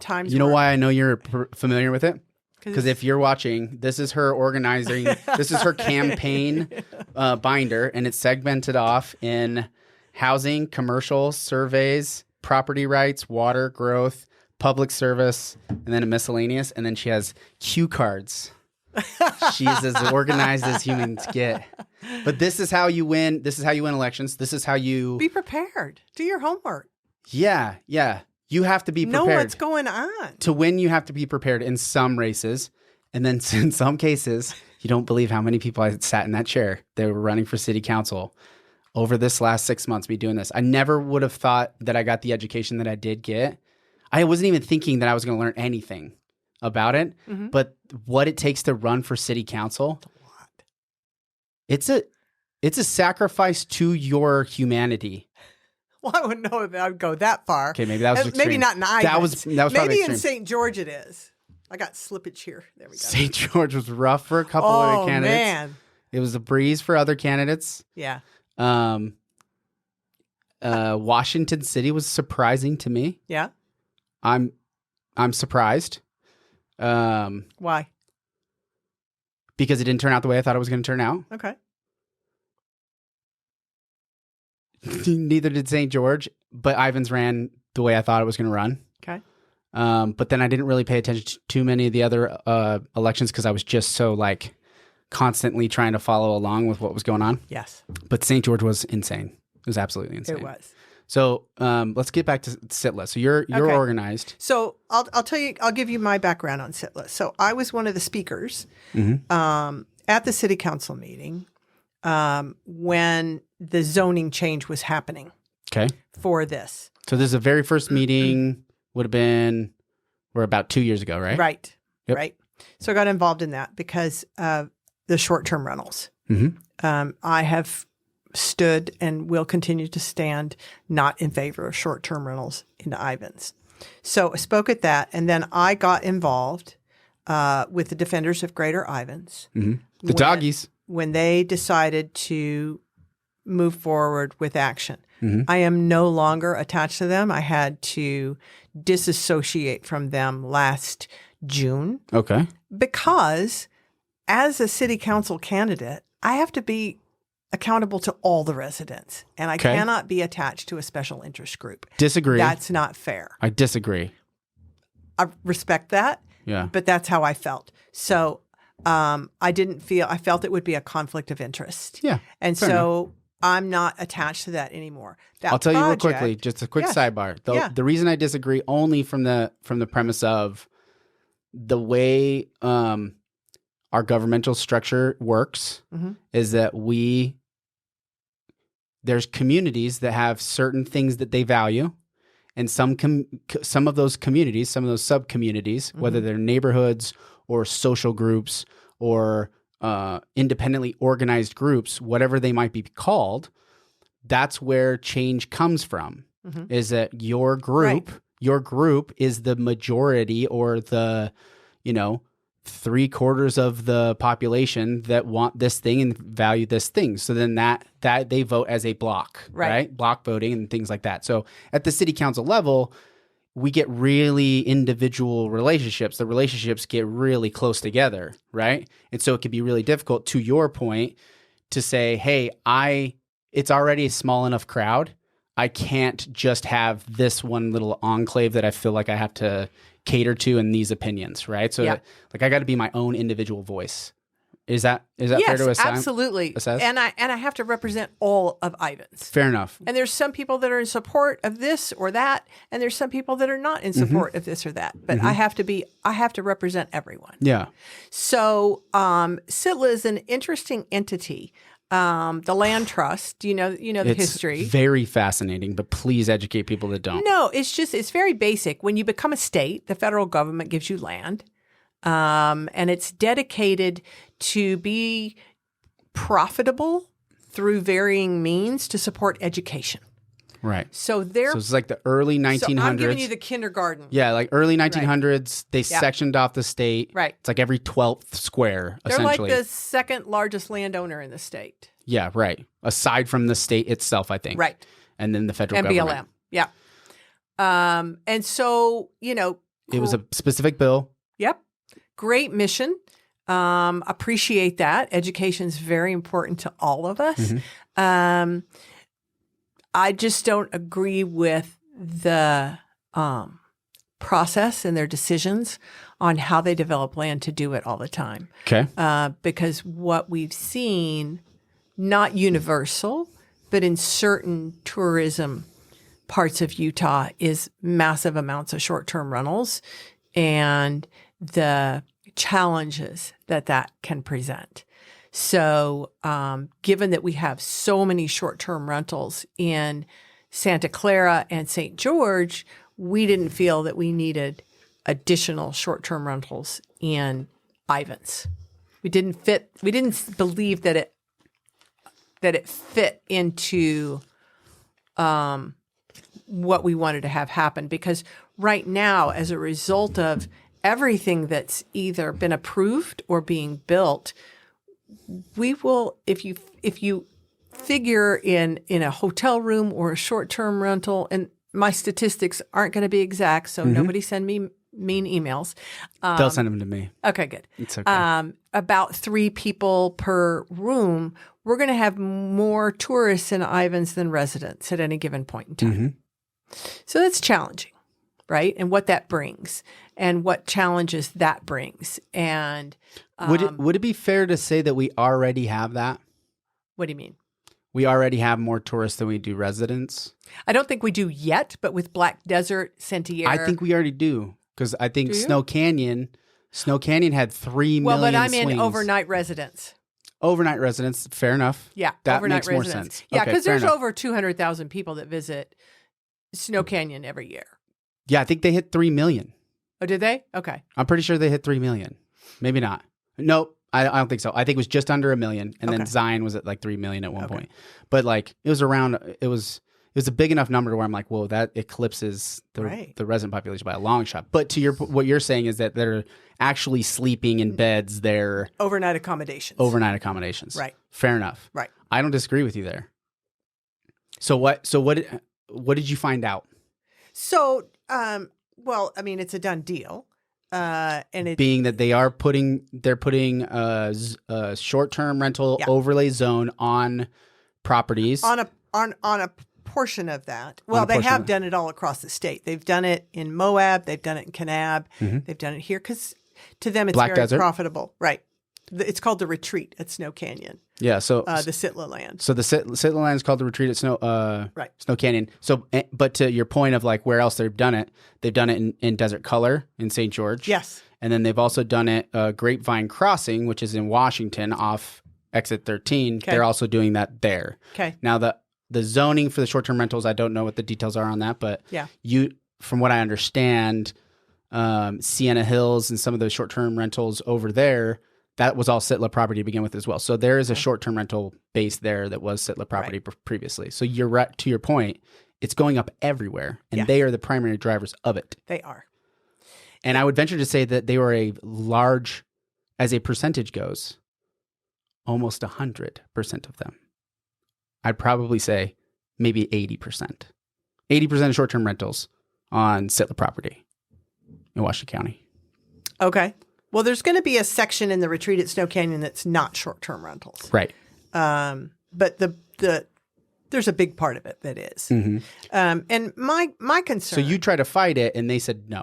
times. You know why I know you're familiar with it? Because if you're watching, this is her organizing. This is her campaign binder, and it's segmented off in housing, commercial, surveys, property rights, water, growth, public service, and then a miscellaneous. And then she has cue cards. She's as organized as humans get. But this is how you win. This is how you win elections. This is how you be prepared. Do your homework. Yeah. You have to be prepared. Know what's going on. To win, you have to be prepared in some races. And then in some cases, you don't believe how many people I sat in that chair. They were running for city council over this last 6 months, me doing this. I never would have thought that I got the education that I did get. I wasn't even thinking that I was going to learn anything about it. Mm-hmm. But what it takes to run for city council, it's a sacrifice to your humanity. Well, I wouldn't know if I would go that far. Okay, maybe that was extreme. Maybe not in Ivins. That was maybe extreme. in St. George it is. I got slippage here. There we go. St. George was rough for a couple of candidates. Oh, man. It was a breeze for other candidates. Yeah. Washington City was surprising to me. Yeah. I'm surprised. Why? Because it didn't turn out the way I thought it was going to turn out. Okay. Neither did St. George, but Ivins ran the way I thought it was going to run. Okay. But then I didn't really pay attention to too many of the other elections because I was just so constantly trying to follow along with what was going on. Yes. But St. George was insane. It was absolutely insane. It was. So let's get back to SITLA. So you're okay. organized. So I'll tell you. I'll give you my background on SITLA. So I was one of the speakers at the city council meeting when the zoning change was happening. Okay. For this. So this is the very first meeting. Would have been, we're about 2 years ago, right? Right. Yep. Right. So I got involved in that because of the short-term rentals. Mm-hmm. I have stood and will continue to stand not in favor of short-term rentals in Ivins. So I spoke at that, and then I got involved with the Defenders of Greater Ivins. Mm-hmm. The doggies. When they decided to move forward with action. Mm-hmm. I am no longer attached to them. I had to disassociate from them last June. Okay. Because as a city council candidate, I have to be accountable to all the residents, and I cannot be attached to a special interest group. Disagree. That's not fair. I disagree. I respect that. Yeah. But that's how I felt. So I felt it would be a conflict of interest. Yeah. And so enough. I'm not attached to that anymore. I'll tell you real quickly, just a quick sidebar. The reason I disagree only from the premise of the way our governmental structure works is that there's communities that have certain things that they value, and some of those communities, some of those sub-communities, whether they're neighborhoods or social groups or independently organized groups, whatever they might be called, that's where change comes from. Is that your group is the majority or the, 3/4 of the population that want this thing and value this thing. So then that they vote as a block, right? Block voting and things like that. So at the city council level, we get really individual relationships. The relationships get really close together, right? And so it can be really difficult, to your point, to say, hey, it's already a small enough crowd. I can't just have this one little enclave that I feel like I have to cater to in these opinions, right? So I got to be my own individual voice. Is that fair to assess? Yes, absolutely. And I have to represent all of Ivins. Fair enough. And there's some people that are in support of this or that, and there's some people that are not in support of this or that. But I have to represent everyone. Yeah. So SITLA is an interesting entity. The land trust, the history. It's very fascinating, but please educate people that don't. No, it's very basic. When you become a state, the federal government gives you land. And it's dedicated to be profitable through varying means to support education. Right. So it's like the early 1900s. So I'm giving you the kindergarten. Yeah, like early 1900s, they sectioned off the state. Right. It's like every 12th square, They're essentially. like the second largest landowner in the state. Yeah, right. Aside from the state itself, I think. Right. And then the federal And government. BLM. Yeah. And so, It was a specific bill. Yep. Great mission. Appreciate that. Education is very important to all of us. I just don't agree with the process and their decisions on how they develop land to do it all the time. Okay. Because what we've seen, not universal, but in certain tourism parts of Utah, is massive amounts of short-term rentals and the challenges that can present. So given that we have so many short-term rentals in Santa Clara and St. George, we didn't feel that we needed additional short-term rentals in Ivins. We didn't believe that it fit into what we wanted to have happen, because right now, as a result of everything that's either been approved or being built, we will, if you figure in a hotel room or a short-term rental, and my statistics aren't going to be exact, so nobody send me mean emails. They'll send them to me. Okay, good. It's okay. About 3 people per room, we're going to have more tourists in Ivins than residents at any given point in time. So that's challenging, right? And what that brings and what challenges that brings. And would it be fair to say that we already have that? What do you mean? We already have more tourists than we do residents? I don't think we do yet, but with Black Desert, Sentier. I think we already do, because I think Snow Canyon had 3 million Well, but I'm swings. in overnight residents. Overnight residents, fair enough. Yeah, that overnight makes more residents. sense. Yeah, Okay, because fair there's enough. over 200,000 people that visit Snow Canyon every year. Yeah, I think they hit 3 million. Oh, did they? Okay. I'm pretty sure they hit 3 million. Maybe not. Nope. I don't think so. I think it was just under 1 million, and then Zion was at like 3 million at one point. But like it was a big enough number where I'm like, whoa, that eclipses the resident population by a long shot. But to what you're saying is that they're actually sleeping in beds. They're overnight accommodations. Right. Fair enough. Right. I don't disagree with you there. So what did you find out? So, well, I mean, it's a done deal. And it being that they're putting a short-term rental overlay zone on properties on a portion of that. Well, they have done it all across the state. They've done it in Moab. They've done it in Kanab. They've done it here because to them it's Black very Desert? Profitable. Right. It's called the Retreat at Snow Canyon. Yeah. So the SITLA land. So the SITLA land is called the Retreat at Snow Canyon. So, but to your point of like where else they've done it in Desert Color in St. George. Yes. And then they've also done it Grapevine Crossing, which is in Washington off Exit 13. Okay. They're also doing that there. Okay. Now the zoning for the short-term rentals, I don't know what the details are on that, but from what I understand, Sienna Hills and some of the short-term rentals over there, that was all SITLA property to begin with as well. So there is a short-term rental base there that was SITLA property previously. So you're right, to your point, it's going up everywhere, and they are the primary drivers of it. They are. And I would venture to say that they were a large, as a percentage goes, almost 100% of them. I'd probably say maybe 80%. 80% of short-term rentals on SITLA property in Washington County. Okay. Well, there's going to be a section in the Retreat at Snow Canyon that's not short-term rentals. Right. But there's a big part of it that is. And my concern. So you try to fight it, and they said no.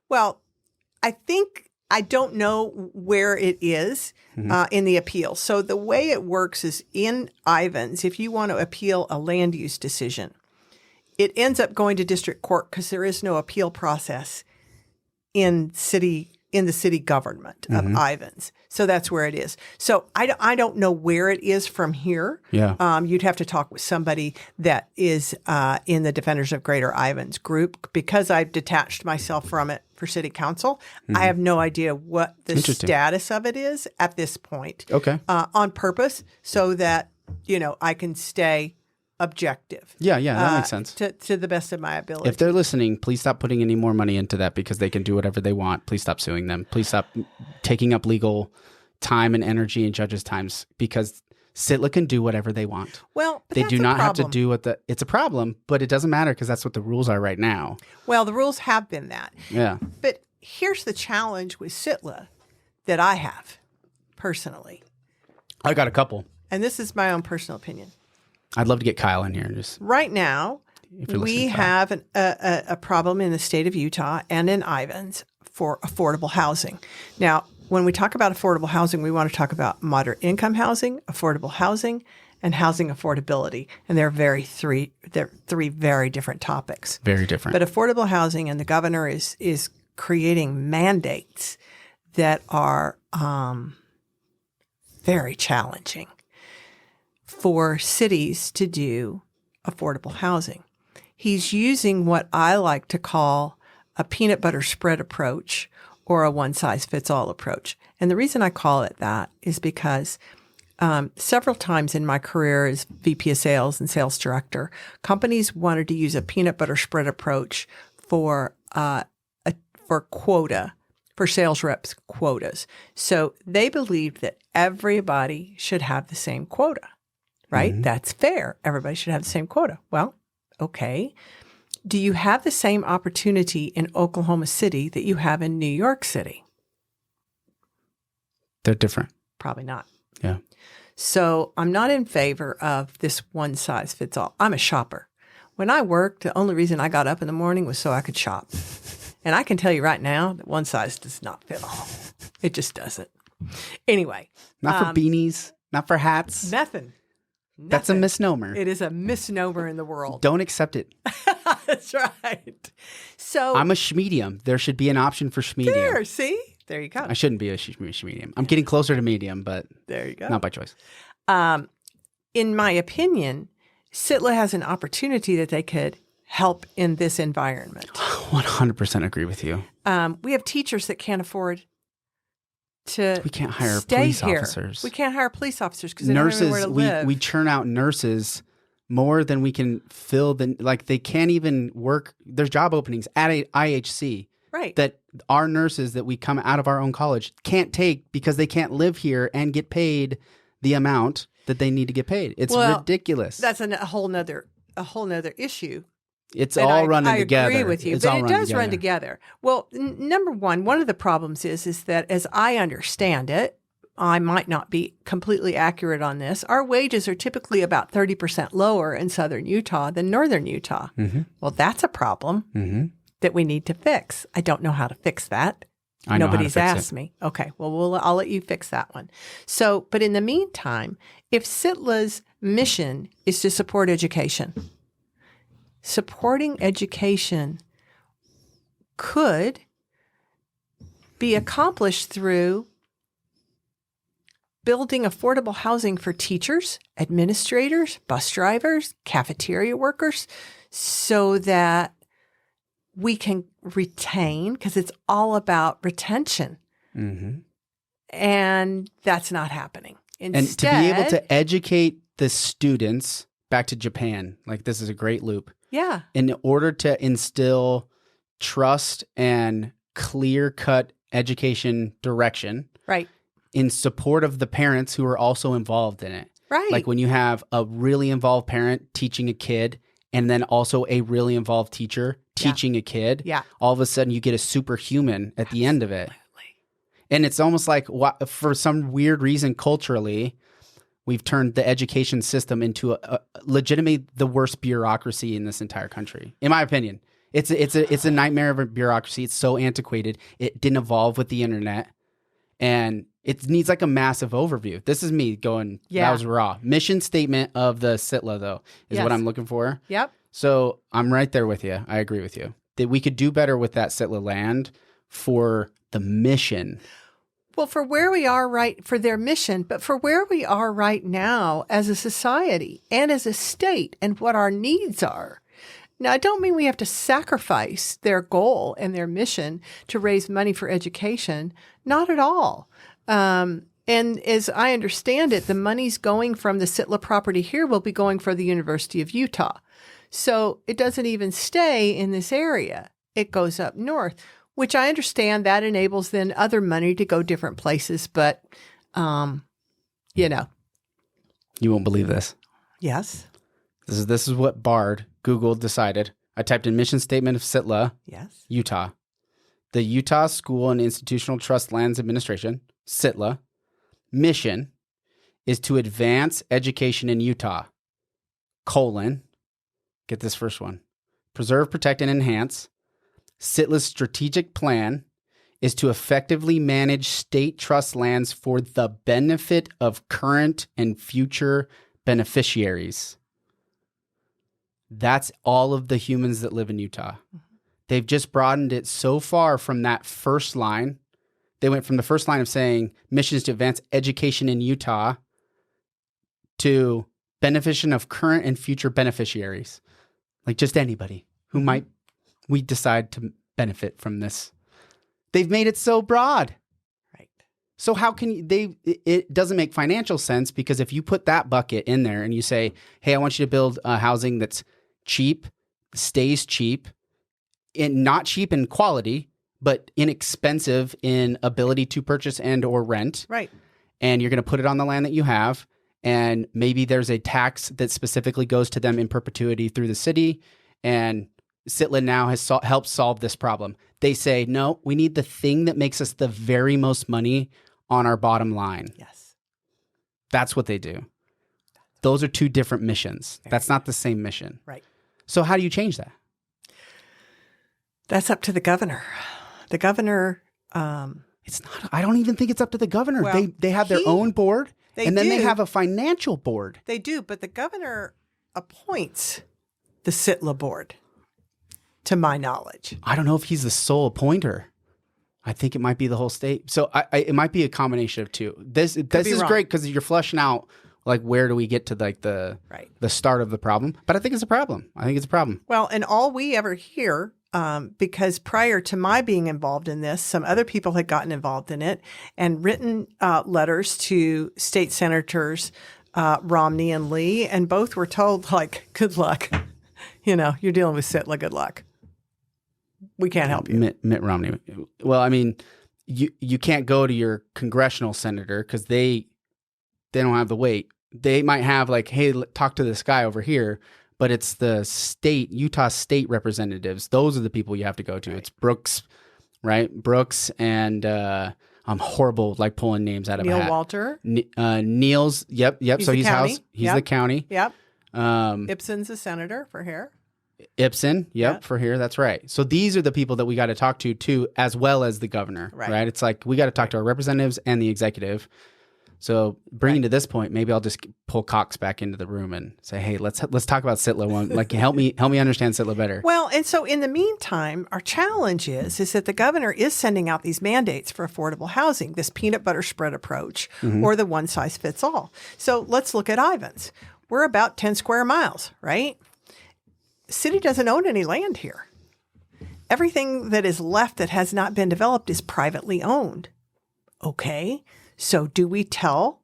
Well, I don't know where it is in the appeal. So the way it works is in Ivins, if you want to appeal a land use decision, it ends up going to district court because there is no appeal process in the city government of Ivins. So that's where it is. So I don't know where it is from here. Yeah. You'd have to talk with somebody that is in the Defenders of Greater Ivins group. Because I've detached myself from it for city council, I have no idea what the status of it is at this point. Okay. On purpose so that, I can stay objective. Yeah, that makes sense. To the best of my ability. If they're listening, please stop putting any more money into that because they can do whatever they want. Please stop suing them. Please stop taking up legal time and energy and judges' times because SITLA can do whatever they want. Well, but they that's do a not have to problem. do what it's a problem, but it doesn't matter because that's what the rules are right now. Well, the rules have been that. Yeah. But here's the challenge with SITLA that I have personally. I got a couple. And this is my own personal opinion. I'd love to get Kyle in here and just Right now, we have a problem in the state of Utah and in Ivins for affordable housing. Now, when we talk about affordable housing, we want to talk about moderate income housing, affordable housing, and housing affordability. And they're three very different topics. Very different. But affordable housing, and the governor is creating mandates that are very challenging for cities to do affordable housing. He's using what I like to call a peanut butter spread approach or a one-size-fits-all approach. And the reason I call it that is because several times in my career as VP of sales and sales director, companies wanted to use a peanut butter spread approach for quota, for sales reps quotas. So they believed that everybody should have the same quota, right? Mm-hmm. That's fair. Everybody should have the same quota. Well, okay. Do you have the same opportunity in Oklahoma City that you have in New York City? They're different. Probably not. Yeah. So I'm not in favor of this one size fits all. I'm a shopper. When I worked, the only reason I got up in the morning was so I could shop. And I can tell you right now that one size does not fit all. It just doesn't. Anyway. Not for beanies, not for hats. Nothing. That's a misnomer. It is a misnomer in the world. Don't accept it. That's right. So I'm a schmedium. There should be an option for schmedium. There, see? There you go. I shouldn't be a schmedium. I'm getting closer to medium, but there you go. Not by choice. In my opinion, SITLA has an opportunity that they could help in this environment. 100% agree with you. We have teachers that can't afford to We can't hire stay police here. officers. We can't hire police officers because they don't have anywhere to live. We churn out nurses more than we can fill. They can't even work. There's job openings at IHC. Right. That our nurses that we come out of our own college can't take because they can't live here and get paid the amount that they need to get paid. It's ridiculous. That's a whole nother issue. It's all running together. I agree with you, but it does run together. Well, number one of the problems is that as I understand it, I might not be completely accurate on this, our wages are typically about 30% lower in southern Utah than northern Utah. Mm-hmm. Well, that's a problem that we need to fix. I don't know how to fix that. Nobody's asked me. Okay, well, I'll let you fix that one. So, but in the meantime, if SITLA's mission is to support education, supporting education could be accomplished through building affordable housing for teachers, administrators, bus drivers, cafeteria workers, so that we can retain, because it's all about retention. Mm-hmm. And that's not happening. Instead, and to be able to educate the students, back to Japan, like this is a great loop. Yeah. In order to instill trust and clear-cut education direction. Right. In support of the parents who are also involved in it. Right. Like when you have a really involved parent teaching a kid and then also a really involved teacher teaching a kid, all of a sudden you get a superhuman at the end of it. And it's almost like for some weird reason culturally, we've turned the education system into a legitimately the worst bureaucracy in this entire country, in my opinion. It's a nightmare of a bureaucracy. It's so antiquated. It didn't evolve with the internet. And it needs like a massive overview. This is me going, that was raw. Mission statement of the SITLA, though, is what I'm looking for. Yep. So I'm right there with you. I agree with you. That we could do better with that SITLA land for the mission. Well, for where we are for their mission, but for where we are right now as a society and as a state and what our needs are. Now, I don't mean we have to sacrifice their goal and their mission to raise money for education. Not at all. And as I understand it, the money's going from the SITLA property here will be going for the University of Utah. So it doesn't even stay in this area. It goes up north, which I understand that enables then other money to go different places. But, You won't believe this. Yes. This is what Bard, Google decided. I typed in mission statement of SITLA, Yes. Utah. The Utah School and Institutional Trust Lands Administration, SITLA, mission is to advance education in Utah, get this first one, preserve, protect, and enhance. SITLA's strategic plan is to effectively manage state trust lands for the benefit of current and future beneficiaries. That's all of the humans that live in Utah. They've just broadened it so far from that first line. They went from the first line of saying mission is to advance education in Utah to beneficiation of current and future beneficiaries. Like just anybody who might we decide to benefit from this. They've made it so broad. Right. So how can you, it doesn't make financial sense, because if you put that bucket in there and you say, hey, I want you to build housing that's cheap, stays cheap, and not cheap in quality, but inexpensive in ability to purchase and or rent. Right. And you're going to put it on the land that you have. And maybe there's a tax that specifically goes to them in perpetuity through the city. And SITLA now has helped solve this problem. They say, no, we need the thing that makes us the very most money on our bottom line. Yes. That's what they do. Those are two different missions. That's not the same mission. Right. So how do you change that? That's up to the governor. The governor. It's not. I don't even think it's up to the governor. Well, they have their own board, and then they do. have a financial board. They do, but the governor appoints the SITLA board, to my knowledge. I don't know if he's the sole appointer. I think it might be the whole state. So it might be a combination of two. This is great because you're fleshing out like where do we get to like the start of the problem. But I think it's a problem. Well, and all we ever hear, because prior to my being involved in this, some other people had gotten involved in it and written letters to state senators Romney and Lee, and both were told, like, good luck. You're dealing with SITLA, good luck. We can't help you. Mitt Romney. Well, I mean, you can't go to your congressional senator because they don't have the weight. They might have like, hey, talk to this guy over here, but it's the Utah state representatives. Those are the people you have to go to. Right. It's Brooks, right? Brooks and I'm horrible like pulling names out of a hat. Neil Walter. Neil's. Yep. He's So he's county. House. He's the county. Yep. Ibsen's a senator for here. Ibsen, for here. That's right. So these are the people that we got to talk to too, as well as the governor, right? It's like we got to talk to our representatives and the executive. So bringing to this point, maybe I'll just pull Cox back into the room and say, hey, let's talk about SITLA one. Like help me understand SITLA better. Well, and so in the meantime, our challenge is that the governor is sending out these mandates for affordable housing, this peanut butter spread approach, or the one size fits all. So let's look at Ivins. We're about 10 square miles, right? City doesn't own any land here. Everything that is left that has not been developed is privately owned. Okay, so do we tell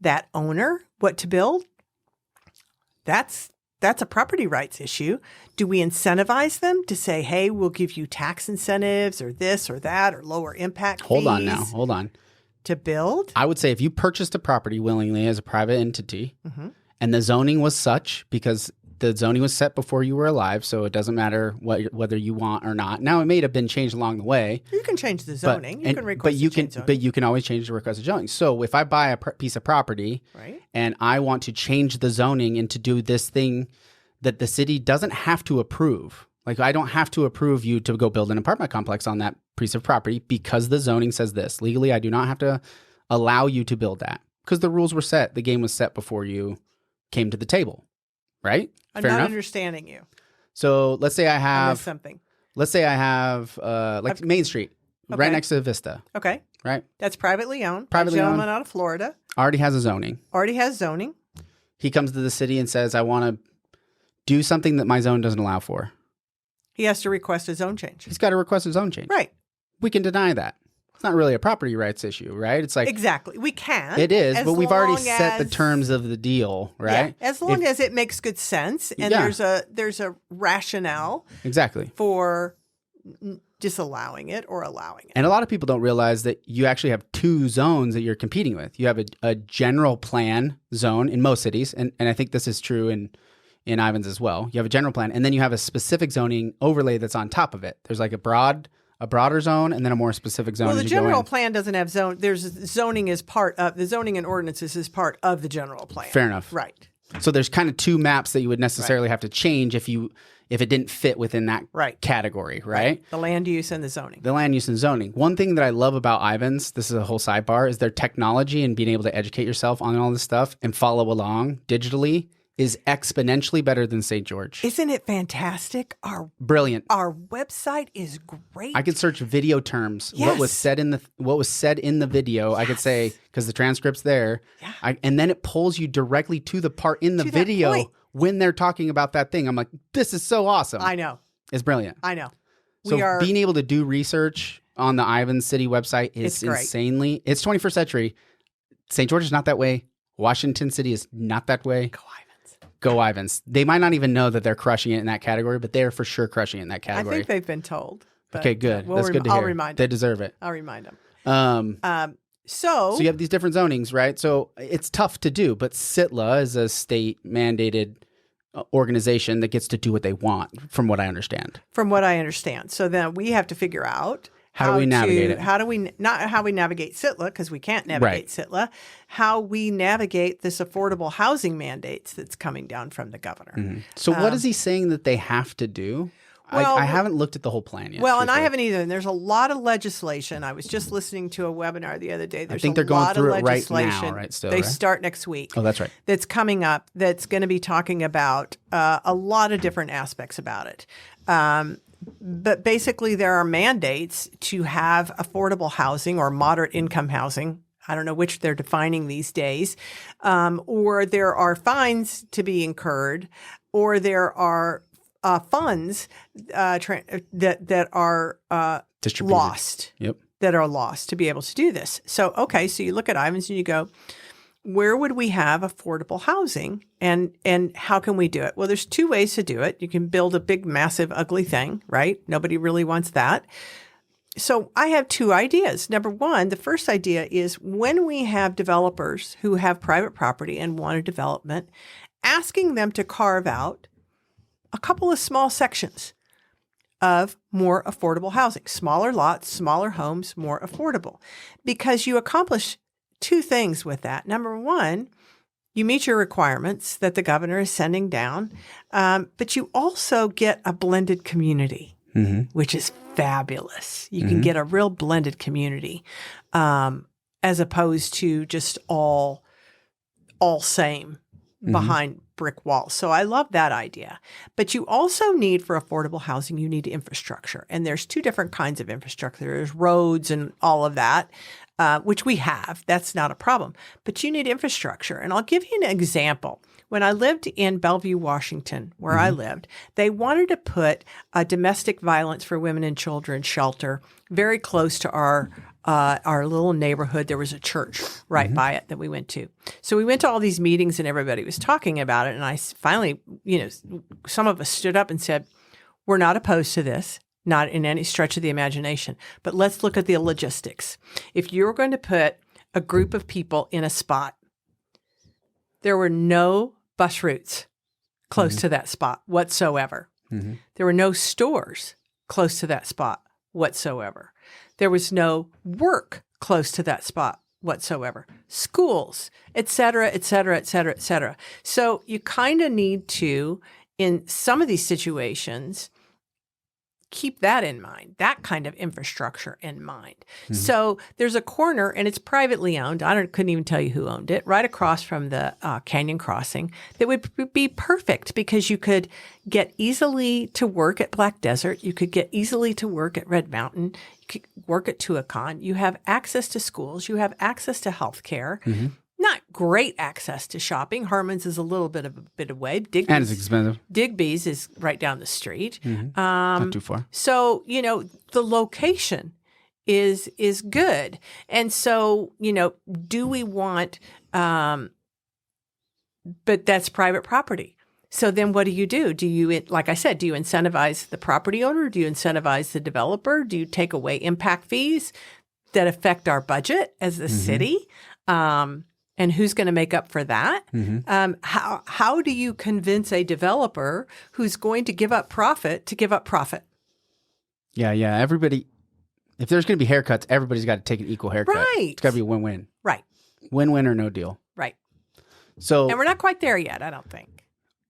that owner what to build? That's a property rights issue. Do we incentivize them to say, hey, we'll give you tax incentives or this or that or lower impact fees? Hold on. To build? I would say if you purchased a property willingly as a private entity and the zoning was such, because the zoning was set before you were alive, so it doesn't matter whether you want or not. Now, it may have been changed along the way. You can change the zoning. You can request zoning. But you can always change the requested zoning. So if I buy a piece of property and I want to change the zoning and to do this thing that the city doesn't have to approve, like I don't have to approve you to go build an apartment complex on that piece of property because the zoning says this. Legally, I do not have to allow you to build that because the rules were set. The game was set before you came to the table, right? I'm not understanding you. So let's say I have something. Let's say I have Main Street, right next to Vista. Okay. Right. That's privately owned. Privately owned. Gentleman out of Florida. Already has a zoning. He comes to the city and says, I want to do something that my zone doesn't allow for. He has to request a zone change. He's got to request a zone change. Right. We can deny that. It's not really a property rights issue, right? It's like exactly. We can. It is, but we've already set the terms of the deal, right? Yeah, as long as it makes good sense and there's a rationale exactly for disallowing it or allowing it. And a lot of people don't realize that you actually have two zones that you're competing with. You have a general plan zone in most cities, and I think this is true in Ivins as well. You have a general plan, and then you have a specific zoning overlay that's on top of it. There's like a broader zone, and then a more specific zone. Well, the as you go general in. plan doesn't have zone. There's zoning is part of the zoning and ordinances is part of the general plan. Fair enough. Right. So there's kind of two maps that you would necessarily have to change if it didn't fit within that category, right? The land use and the zoning. The land use and zoning. One thing that I love about Ivins, this is a whole sidebar, is their technology and being able to educate yourself on all this stuff and follow along digitally is exponentially better than St. George. Isn't it fantastic? Brilliant. Our website is great. I could search video terms. Yes. What was said in the video. Yes. I could say, because the transcript's there. Yeah. And then it pulls you directly to the part in the video when they're talking about that thing. I'm like, this is so awesome. I know. It's brilliant. I know. So being able to do research on the Ivins City website is insanely. It's 21st century. St. George is not that way. Washington City is not that way. Go Ivins. They might not even know that they're crushing it in that category, but they're for sure crushing it in that category. I think they've been told. Okay, good. That's good to hear. I'll remind them. They deserve it. I'll remind them. So you have these different zonings, right? So it's tough to do, but SITLA is a state mandated organization that gets to do what they want, from what I understand. So then we have to figure out how do we navigate it? Not how we navigate SITLA, because we can't navigate SITLA, how we navigate this affordable housing mandates that's coming down from the governor. Mm-hmm. So what is he saying that they have to do? Well, I haven't looked at the whole plan yet. Well, and I haven't either. And there's a lot of legislation. I was just listening to a webinar the other day. I think they're going through it right now, right? They start next week. Oh, that's right. That's coming up. That's going to be talking about a lot of different aspects about it. But basically, there are mandates to have affordable housing or moderate income housing. I don't know which they're defining these days. Or there are fines to be incurred, or there are funds that are lost. Yep. That are lost to be able to do this. So, okay, so you look at Ivins and you go, where would we have affordable housing, and how can we do it? Well, there's two ways to do it. You can build a big, massive, ugly thing, right? Nobody really wants that. So I have two ideas. Number one, the first idea is when we have developers who have private property and want a development, asking them to carve out a couple of small sections of more affordable housing, smaller lots, smaller homes, more affordable, because you accomplish two things with that. Number one, you meet your requirements that the governor is sending down, but you also get a blended community, which is fabulous. You can get a real blended community, as opposed to just all same behind brick walls. So I love that idea. But you also need, for affordable housing, you need infrastructure. And there's two different kinds of infrastructure. There's roads and all of that, which we have. That's not a problem. But you need infrastructure. And I'll give you an example. When I lived in Bellevue, Washington, where I lived, they wanted to put a domestic violence for women and children shelter very close to our little neighborhood. There was a church right by it that we went to. So we went to all these meetings and everybody was talking about it. And I finally, some of us stood up and said, we're not opposed to this, not in any stretch of the imagination, but let's look at the logistics. If you're going to put a group of people in a spot, there were no bus routes close to that spot whatsoever. There were no stores close to that spot whatsoever. There was no work close to that spot whatsoever. Schools, et cetera, et cetera, et cetera, et cetera. So you kind of need to, in some of these situations, keep that in mind, that kind of infrastructure in mind. So there's a corner, and it's privately owned. Couldn't even tell you who owned it, right across from the Canyon Crossing, that would be perfect because you could get easily to work at Black Desert. You could get easily to work at Red Mountain. You could work at Tuacahn. You have access to schools. You have access to health care. Not great access to shopping. Harmon's is a little bit away. And it's expensive. Digby's is right down the street. Not too far. So, the location is good. And so, do we want, but that's private property. So then what do you do? Do you, like I said, do you incentivize the property owner? Do you incentivize the developer? Do you take away impact fees that affect our budget as the city? And who's going to make up for that? How do you convince a developer who's going to give up profit to give up profit? Yeah. Everybody, if there's going to be haircuts, everybody's got to take an equal haircut. Right. It's got to be a win-win. Right. Win-win or no deal. Right. So, and we're not quite there yet, I don't think.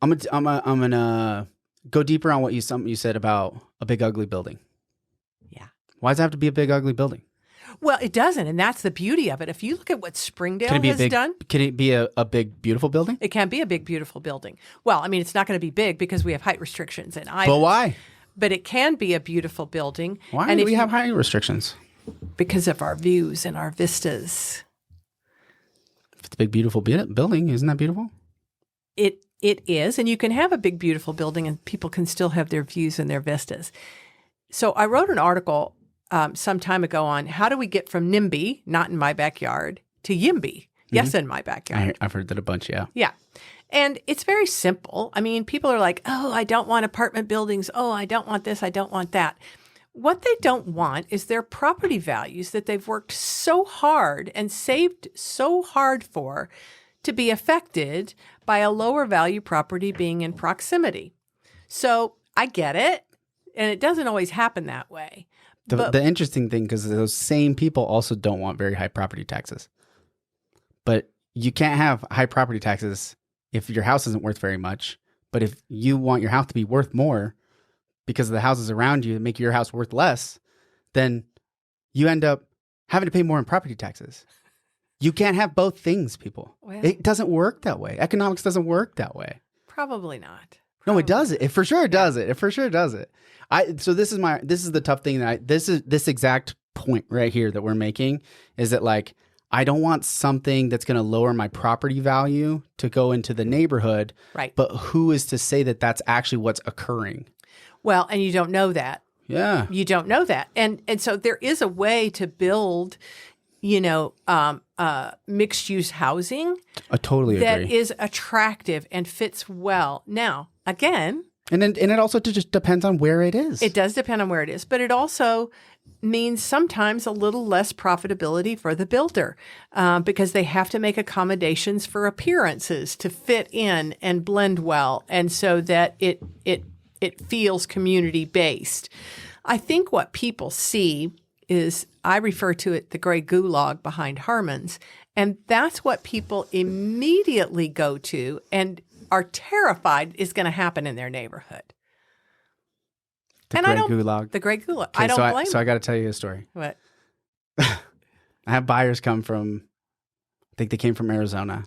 I'm gonna go deeper on something you said about a big ugly building. Yeah. Why does it have to be a big ugly building? Well, it doesn't, and that's the beauty of it. If you look at what Springdale has done. Can it be a big, beautiful building? It can be a big, beautiful building. Well, I mean, it's not going to be big because we have height restrictions in Ivins. But why? But it can be a beautiful building. Why do we have height restrictions? Because of our views and our vistas. If it's a big, beautiful building, isn't that beautiful? It is, and you can have a big, beautiful building and people can still have their views and their vistas. So I wrote an article some time ago on how do we get from NIMBY, not in my backyard, to YIMBY, yes, in my backyard. I've heard that a bunch, yeah. Yeah. And it's very simple. I mean, people are like, oh, I don't want apartment buildings. Oh, I don't want this. I don't want that. What they don't want is their property values that they've worked so hard and saved so hard for to be affected by a lower value property being in proximity. So I get it. And it doesn't always happen that way. The interesting thing, because those same people also don't want very high property taxes. But you can't have high property taxes if your house isn't worth very much. But if you want your house to be worth more because of the houses around you that make your house worth less, then you end up having to pay more in property taxes. You can't have both things, people. Well, it doesn't work that way. Economics doesn't work that way. Probably not. No, it does it. It for sure does it. It for sure does it. So this is the tough thing this exact point right here that we're making is that, like, I don't want something that's going to lower my property value to go into the neighborhood. Right. But who is to say that that's actually what's occurring? Well, and you don't know that. Yeah. You don't know that. And so there is a way to build, mixed use housing. I totally agree. That is attractive and fits well. Now, again. And it also just depends on where it is. It does depend on where it is, but it also means sometimes a little less profitability for the builder because they have to make accommodations for appearances to fit in and blend well, and so that it feels community based. I think what people see is, I refer to it, the gray gulag behind Harmon's, and that's what people immediately go to and are terrified is going to happen in their neighborhood. The gray gulag. The gray gulag. Okay, I don't blame them. So I got to tell you a story. What? I have buyers come from, I think they came from Arizona.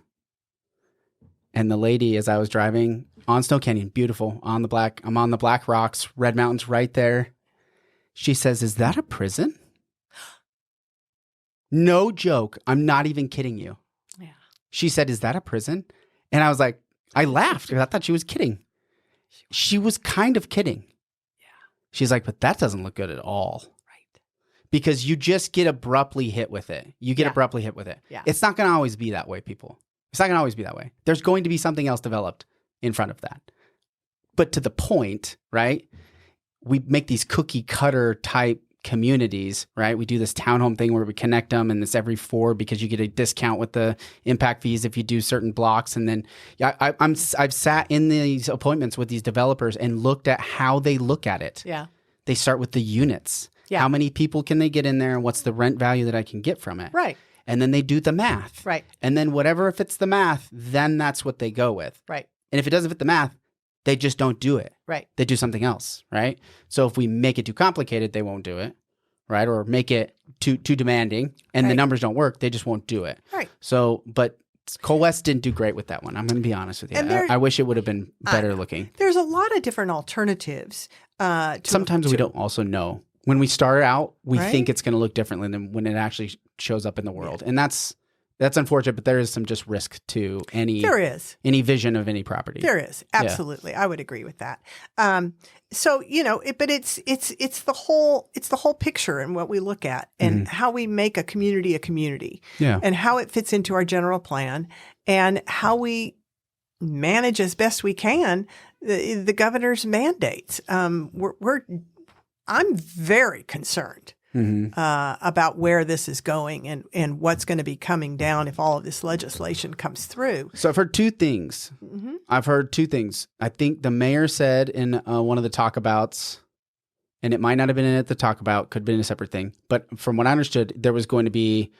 And the lady, as I was driving on Snow Canyon, beautiful, I'm on the Black Rocks, Red Mountains right there. She says, "Is that a prison?" No joke. I'm not even kidding you. Yeah. She said, "Is that a prison?" And I was like, I laughed because I thought she was kidding. She was kind of kidding. Yeah. She's like, "But that doesn't look good at all." Right. Because you just get abruptly hit with it. Abruptly hit with it. Yeah. It's not going to always be that way, people. It's not going to always be that way. There's going to be something else developed in front of that. But to the point, right? We make these cookie cutter type communities, right? We do this townhome thing where we connect them, and it's every 4 because you get a discount with the impact fees if you do certain blocks. And then I've sat in these appointments with these developers and looked at how they look at it. Yeah. They start with the units. Yeah. How many people can they get in there, and what's the rent value that I can get from it? Right. And then they do the math. Right. And then whatever fits the math, then that's what they go with. Right. And if it doesn't fit the math, they just don't do it. Right. They do something else, right? So if we make it too complicated, they won't do it, right? Or make it too demanding, and the numbers don't work, they just won't do it. Right. So, but Cole West didn't do great with that one. I'm going to be honest with you. I wish it would have been better looking. There's a lot of different alternatives. Sometimes we don't also know. When we start out, we Right. think it's going to look differently than when it actually shows up in the world. And that's unfortunate, but there is some just risk to any vision of any property. There is. Absolutely. Yeah. I would agree with that. So, but it's the whole picture and what we look at and how we make a community. Yeah. And how it fits into our general plan and how we manage as best we can the governor's mandates. I'm very concerned about where this is going and what's going to be coming down if all of this legislation comes through. So I've heard two things. I think the mayor said in one of the talkabouts, and it might not have been at the talkabout, could have been a separate thing. But from what I understood, there was going to be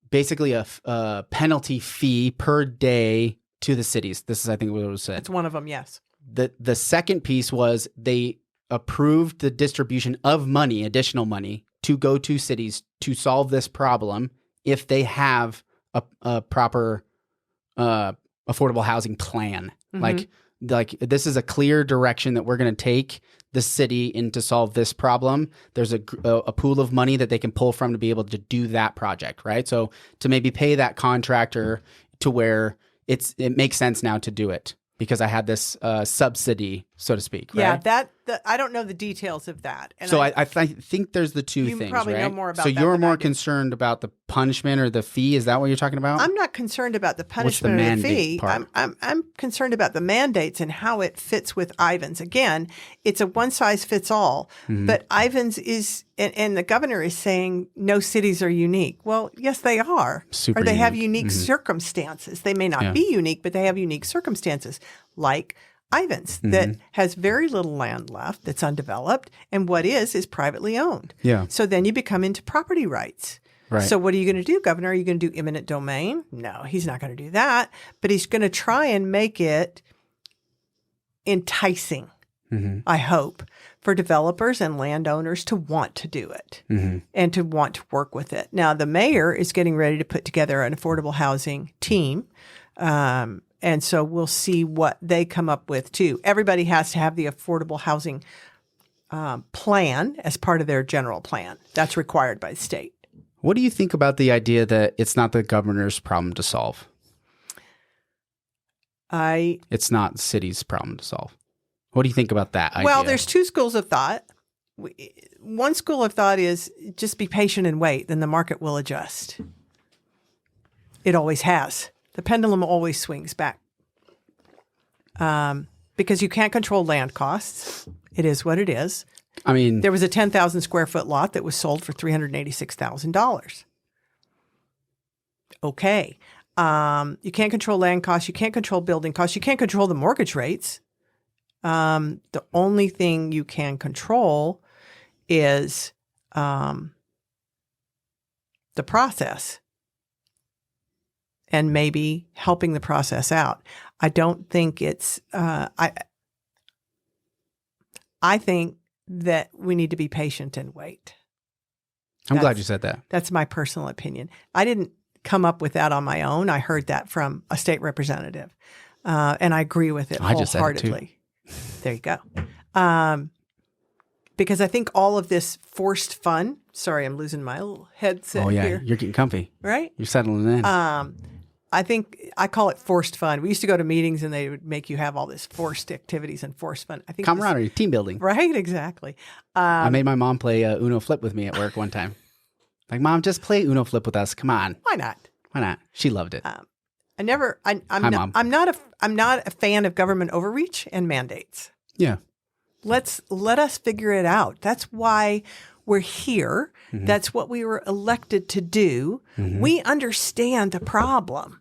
basically a penalty fee per day to the cities. This is, I think, what it was said. That's one of them, yes. The second piece was they approved the distribution of money, additional money, to go to cities to solve this problem if they have a proper affordable housing plan. Like this is a clear direction that we're going to take the city in to solve this problem. There's a pool of money that they can pull from to be able to do that project, right? So to maybe pay that contractor to where it makes sense now to do it because I had this subsidy, so to speak, right? Yeah, I don't know the details of that. And so I think there's the two things, probably right? know more about so that you're than more I do. concerned about the punishment or the fee? Is that what you're talking about? I'm not concerned about the punishment or the mandate fee. part? I'm concerned about the mandates and how it fits with Ivins. Again, it's a one size fits all, but Ivins is, and the governor is saying no cities are unique. Well, yes, they are. Super or they have unique. unique circumstances. They may not be unique, but they have unique circumstances, like Ivins that has very little land left that's undeveloped, and what is privately owned. Yeah. So then you become into property rights. Right. So what are you going to do, Governor? Are you going to do eminent domain? No, he's not going to do that. But he's going to try and make it enticing, I hope, for developers and landowners to want to do it and to want to work with it. Now, the mayor is getting ready to put together an affordable housing team. And so we'll see what they come up with, too. Everybody has to have the affordable housing plan as part of their general plan. That's required by the state. What do you think about the idea that it's not the governor's problem to solve? It's not the city's problem to solve. What do you think about that idea? Well, there's two schools of thought. One school of thought is just be patient and wait, then the market will adjust. It always has. The pendulum always swings back. Because you can't control land costs. It is what it is. I mean, there was a 10,000 square foot lot that was sold for $386,000. Okay. You can't control land costs. You can't control building costs. You can't control the mortgage rates. The only thing you can control is the process and maybe helping the process out. I don't think it's I think that we need to be patient and wait. I'm glad you said that. That's my personal opinion. I didn't come up with that on my own. I heard that from a state representative, and I agree with it wholeheartedly. There you go. Because I think all of this forced fun. Sorry, I'm losing my little headset here. Oh, yeah. You're getting comfy. Right? You're settling in. I think I call it forced fun. We used to go to meetings and they would make you have all this forced activities and forced fun. I think camaraderie, team building. Right? Exactly. I made my mom play Uno Flip with me at work one time. Like, Mom, just play Uno Flip with us. Come on. Why not? Why not? She loved it. I'm not a fan of government overreach and mandates. Yeah. Let us figure it out. That's why we're here. That's what we were elected to do. We understand the problem.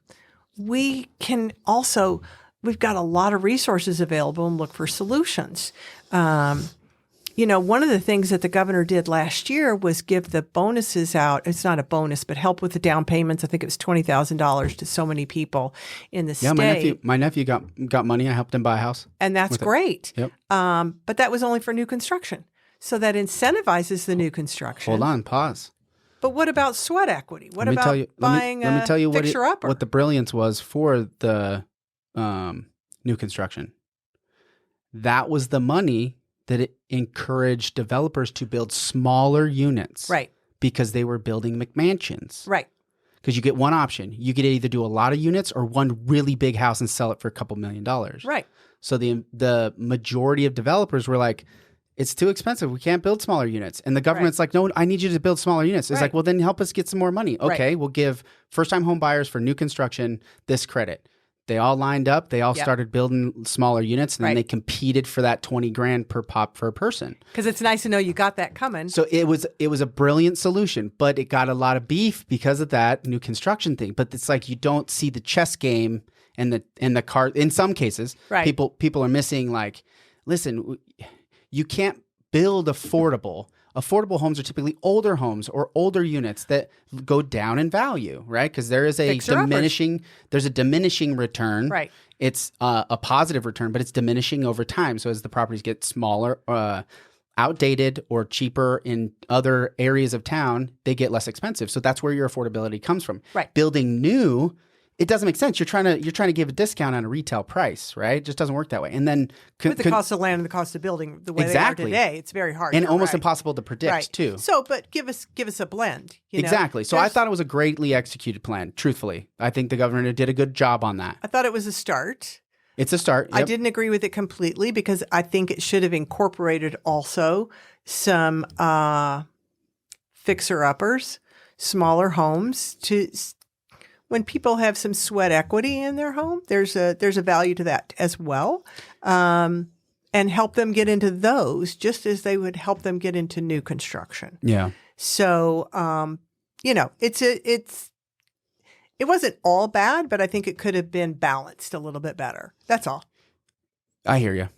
We can also, we've got a lot of resources available and look for solutions. One of the things that the governor did last year was give the bonuses out. It's not a bonus, but help with the down payments. I think it was $20,000 to so many people in the state. Yeah, my nephew got money. I helped him buy a house. And that's great. Yep. But that was only for new construction. So that incentivizes the new construction. Hold on, pause. But what about sweat equity? What about buying let me tell you fixer-upper? what the brilliance was for the new construction. That was the money that it encouraged developers to build smaller units. Right. Because they were building McMansions. Right. Because you get one option. You could either do a lot of units or one really big house and sell it for a couple $1 million. Right. So the majority of developers were like, it's too expensive. We can't build smaller units. And the government's like, no, I need you to build smaller units. It's like, well, then help us get some more money. Okay, we'll give first-time home buyers for new construction this credit. They all lined up. They all started building smaller units, and then they competed for that $20,000 per pop per person. Because it's nice to know you got that coming. So it was a brilliant solution, but it got a lot of beef because of that new construction thing. But it's like you don't see the chess game and the car. In some cases, people are missing. Like, listen, you can't build affordable. Affordable homes are typically older homes or older units that go down in value, right? Because there is a diminishing return. Right. It's a positive return, but it's diminishing over time. So as the properties get smaller, outdated, or cheaper in other areas of town, they get less expensive. So that's where your affordability comes from. Right. Building new, it doesn't make sense. You're trying to give a discount on a retail price, right? It just doesn't work that way. And then with the cost of land and the cost of building the way they are today, it's very hard and almost impossible to predict too. So, but give us a blend. Exactly. So I thought it was a greatly executed plan. Truthfully, I think the governor did a good job on that. I thought it was a start. It's a start. Yep. I didn't agree with it completely because I think it should have incorporated also some fixer-uppers, smaller homes to. When people have some sweat equity in their home, there's a value to that as well, and help them get into those just as they would help them get into new construction. Yeah. So, it wasn't all bad, but I think it could have been balanced a little bit better. That's all. I hear you.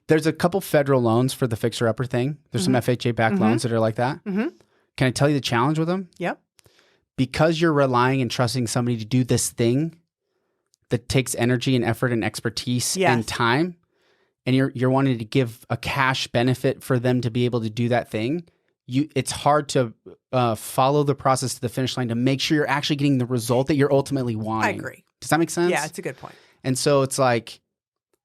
There's a couple federal loans for the fixer-upper thing. There's some FHA-backed loans that are like that. Mm-hmm. Can I tell you the challenge with them? Yep. Because you're relying and trusting somebody to do this thing that takes energy and effort and expertise and time, and you're wanting to give a cash benefit for them to be able to do that thing, it's hard to follow the process to the finish line to make sure you're actually getting the result that you're ultimately wanting. I agree. Does that make sense? Yeah, it's a good point. And so it's like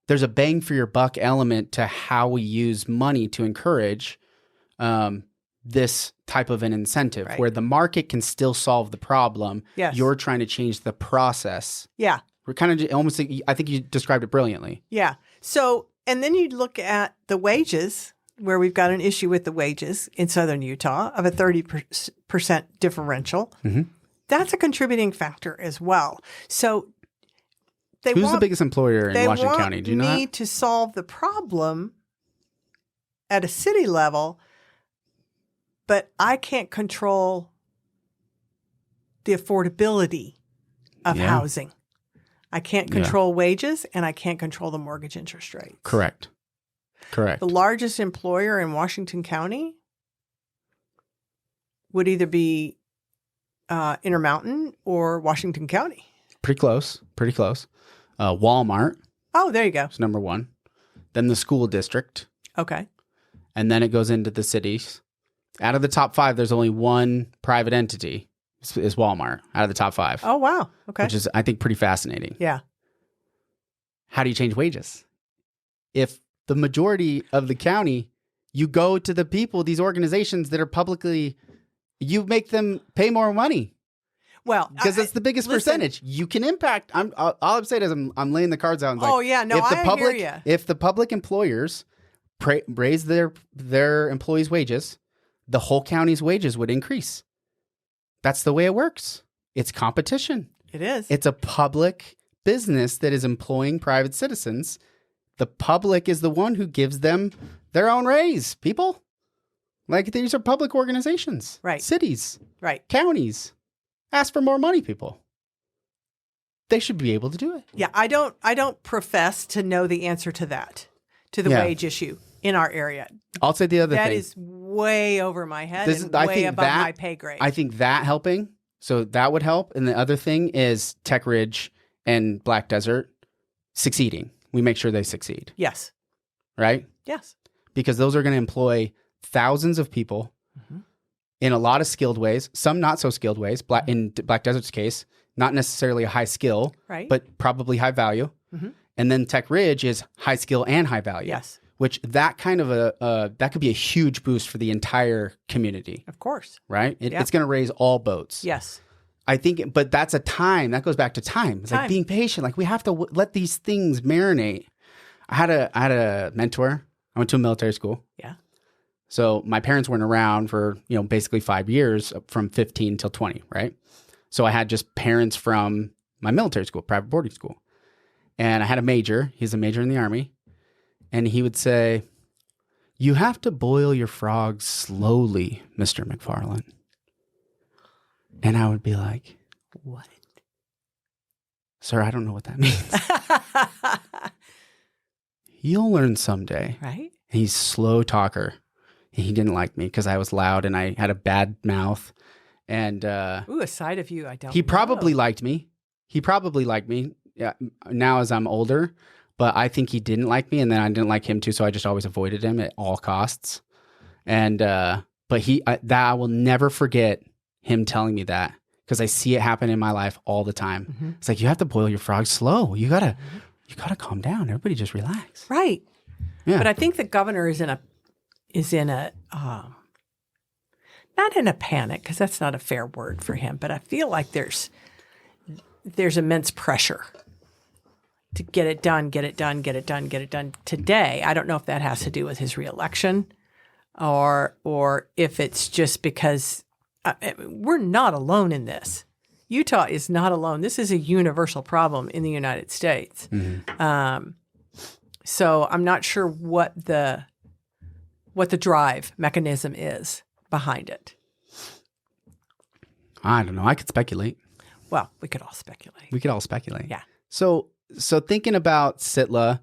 there's a bang for your buck element to how we use money to encourage this type of an incentive where the market can still solve the problem. Yes. You're trying to change the process. Yeah. We're kind of almost, I think you described it brilliantly. Yeah. So, and then you look at the wages, where we've got an issue with the wages in southern Utah of a 30% differential. Mm-hmm. That's a contributing factor as well. So who's the biggest employer in Washington County? Do you know that? They want me to solve the problem at a city level, but I can't control the affordability of housing. I can't control wages, and I can't control the mortgage interest rates. Correct. The largest employer in Washington County would either be Intermountain or Washington County. Pretty close. Walmart. Oh, there you go. It's number one. Then the school district. Okay. And then it goes into the cities. Out of the top 5, there's only one private entity, is Walmart, out of the top 5. Oh, wow. Okay. Which is, I think, pretty fascinating. Yeah. How do you change wages? If the majority of the county, you go to the people, these organizations that are publicly, you make them pay more money. Well, because that's the biggest percentage. You can impact. All I'm saying is I'm laying the cards out. I hear you. If the public employers raise their employees' wages, the whole county's wages would increase. That's the way it works. It's competition. It is. It's a public business that is employing private citizens. The public is the one who gives them their own raise, people. Like, these are public organizations. Right. Cities. Right. Counties. Ask for more money, people. They should be able to do it. Yeah, I don't profess to know the answer to that, to the wage issue in our area. I'll say the other thing. That is way over my head and way above my pay grade. I think that helping, so that would help. And the other thing is Tech Ridge and Black Desert succeeding. We make sure they succeed. Yes. Right? Yes. Because those are going to employ thousands of people in a lot of skilled ways, some not so skilled ways. In Black Desert's case, not necessarily a high skill, but probably high value. Mm-hmm. And then Tech Ridge is high skill and high value. Yes. Which that kind of that could be a huge boost for the entire community. Of course. Right? It's going to raise all boats. Yes. I think, but that's a time. That goes back to time. It's like being patient. Like, we have to let these things marinate. I had a mentor. I went to a military school. Yeah. So my parents weren't around for, basically 5 years from 15 till 20, right? So I had just parents from my military school, private boarding school. And I had a major. He's a major in the Army. And he would say, "You have to boil your frogs slowly, Mr. McFarland." And I would be like, "What? Sir, I don't know what that means." "You'll learn someday." Right? And he's a slow talker. And he didn't like me because I was loud and I had a bad mouth. And Ooh, a side of you I don't he probably know. liked me. He probably liked me now as I'm older. But I think he didn't like me, and then I didn't like him too, so I just always avoided him at all costs. And but I will never forget him telling me that, because I see it happen in my life all the time. Mm-hmm. It's like, you have to boil your frogs slow. You gotta calm down. Everybody just relax. Right. Yeah. But I think the governor is in a not in a panic, because that's not a fair word for him, but I feel like there's immense pressure to get it done today. I don't know if that has to do with his reelection or if it's just because we're not alone in this. Utah is not alone. This is a universal problem in the United States. Mm-hmm. So I'm not sure what the drive mechanism is behind it. I don't know. I could speculate. Well, we could all speculate. Yeah. So thinking about SITLA,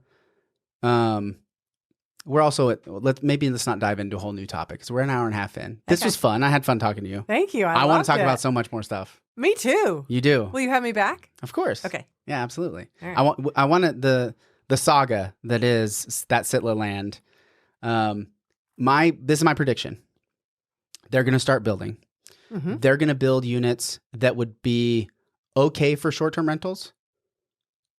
we're also let's not dive into a whole new topic, because we're an hour and a half in. This was fun. I had fun talking to you. Thank you. I want to talk about so much more stuff. Me too. You do. Will you have me back? Of course. Okay. Yeah, absolutely. Right. I wanted the saga that is that SITLA land. This is my prediction. They're going to start building. Mm-hmm. They're going to build units that would be okay for short-term rentals.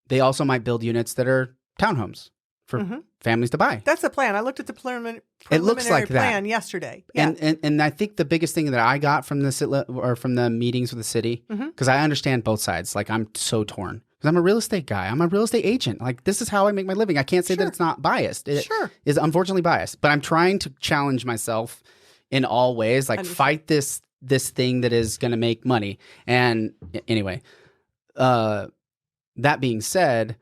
They also might build units that are townhomes for families to buy. That's the plan. I looked at the preliminary it looks like plan yesterday. Yeah. And I think the biggest thing that I got from the SITLA, or from the meetings with the city, because I understand both sides. Like, I'm so torn, because I'm a real estate guy. I'm a real estate agent. Like, this is how I make my living. I can't say that it's not biased. It is unfortunately biased, but I'm trying to challenge myself in all ways. Like, fight this thing that is going to make money. And anyway, that being said,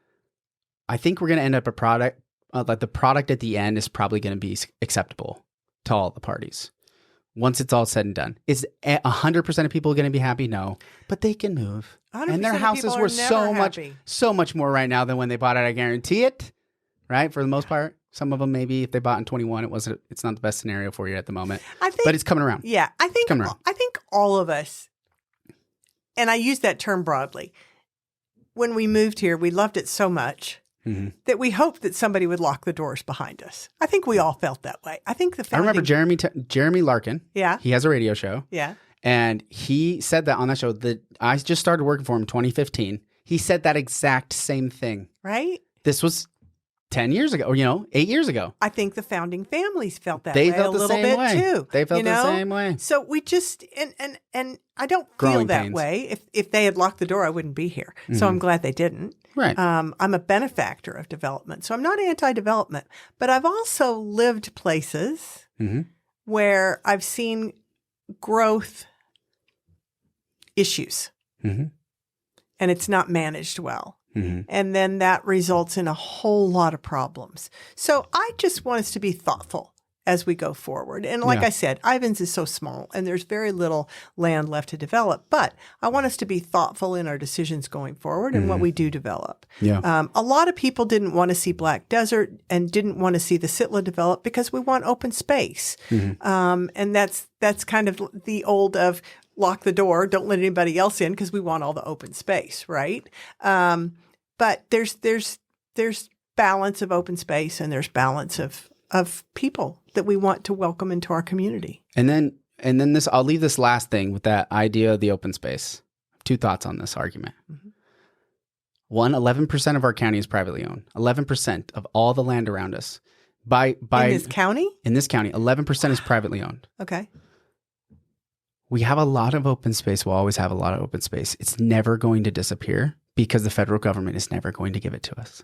I think we're going to end up a product, like the product at the end is probably going to be acceptable to all the parties once it's all said and done. Is 100% of people going to be happy? No, but they can move. And their houses were so much more right now than when they bought it. I guarantee it. Right? For the most part. Some of them, maybe if they bought in 21, it's not the best scenario for you at the moment. But it's coming around. Yeah. I think all of us, and I use that term broadly, when we moved here, we loved it so much that we hoped that somebody would lock the doors behind us. I think we all felt that way. I think I remember Jeremy Larkin. Yeah. He has a radio show. Yeah. And he said that on that show that I just started working for him in 2015. He said that exact same thing. Right? This was 10 years ago, or 8 years ago. I think the founding families felt that way a little bit too. They felt the same way. So we just and I don't feel that way. If they had locked the door, I wouldn't be here. So I'm glad they didn't. Right. I'm a benefactor of development, so I'm not anti-development. But I've also lived places where I've seen growth issues, and it's not managed well. And then that results in a whole lot of problems. So I just want us to be thoughtful as we go forward. And like I said, Ivins is so small and there's very little land left to develop. But I want us to be thoughtful in our decisions going forward and what we do develop. Yeah. A lot of people didn't want to see Black Desert and didn't want to see the SITLA develop because we want open space. And that's kind of the old of lock the door, don't let anybody else in because we want all the open space, right? But there's balance of open space and there's balance of people that we want to welcome into our community. And then I'll leave this last thing with that idea of the open space. 2 thoughts on this argument. 1, 11% of our county is privately owned. 11% of all the land around us. In this county? In this county, 11% is privately owned. Okay. We have a lot of open space. We'll always have a lot of open space. It's never going to disappear because the federal government is never going to give it to us.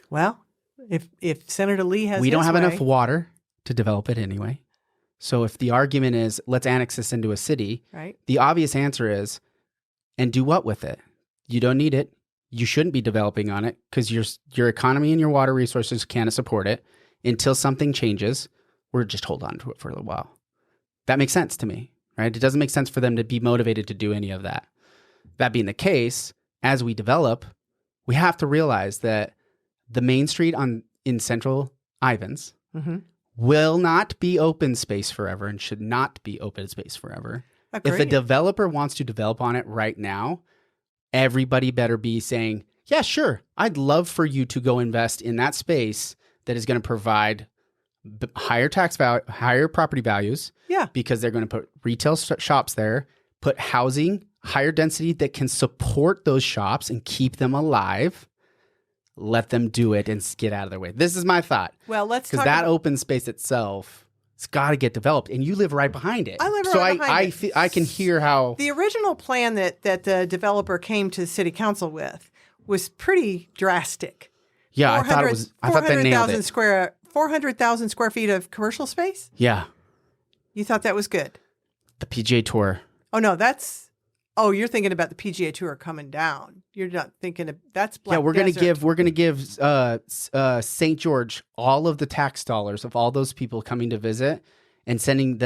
Well, If Senator Lee has We don't his have way, enough water to develop it anyway. So if the argument is, let's annex this into a city, right? the obvious answer is, and do what with it? You don't need it. You shouldn't be developing on it because your economy and your water resources can't support it. Until something changes, we're just hold on to it for a little while. That makes sense to me, right? It doesn't make sense for them to be motivated to do any of that. That being the case, as we develop, we have to realize that the main street in central Ivins will not be open space forever and should not be open space forever. Agreed. If a developer wants to develop on it right now, everybody better be saying, yeah, sure, I'd love for you to go invest in that space that is going to provide higher higher property values. Yeah. Because they're going to put retail shops there, put housing, higher density that can support those shops and keep them alive. Let them do it and get out of their way. This is my thought. Well, let's because talk that about, open space itself, it's got to get developed, and you live right behind it. I live so right behind it. I can hear how the original plan that the developer came to city council with was pretty drastic. Yeah, I thought they nailed it. 400,000 square feet of commercial space. Yeah, You thought that was good. the PGA Tour. Oh no, you're thinking about the PGA Tour coming down. You're not thinking of that's Black Yeah, we're Desert. gonna give St. George all of the tax dollars of all those people coming to visit and sending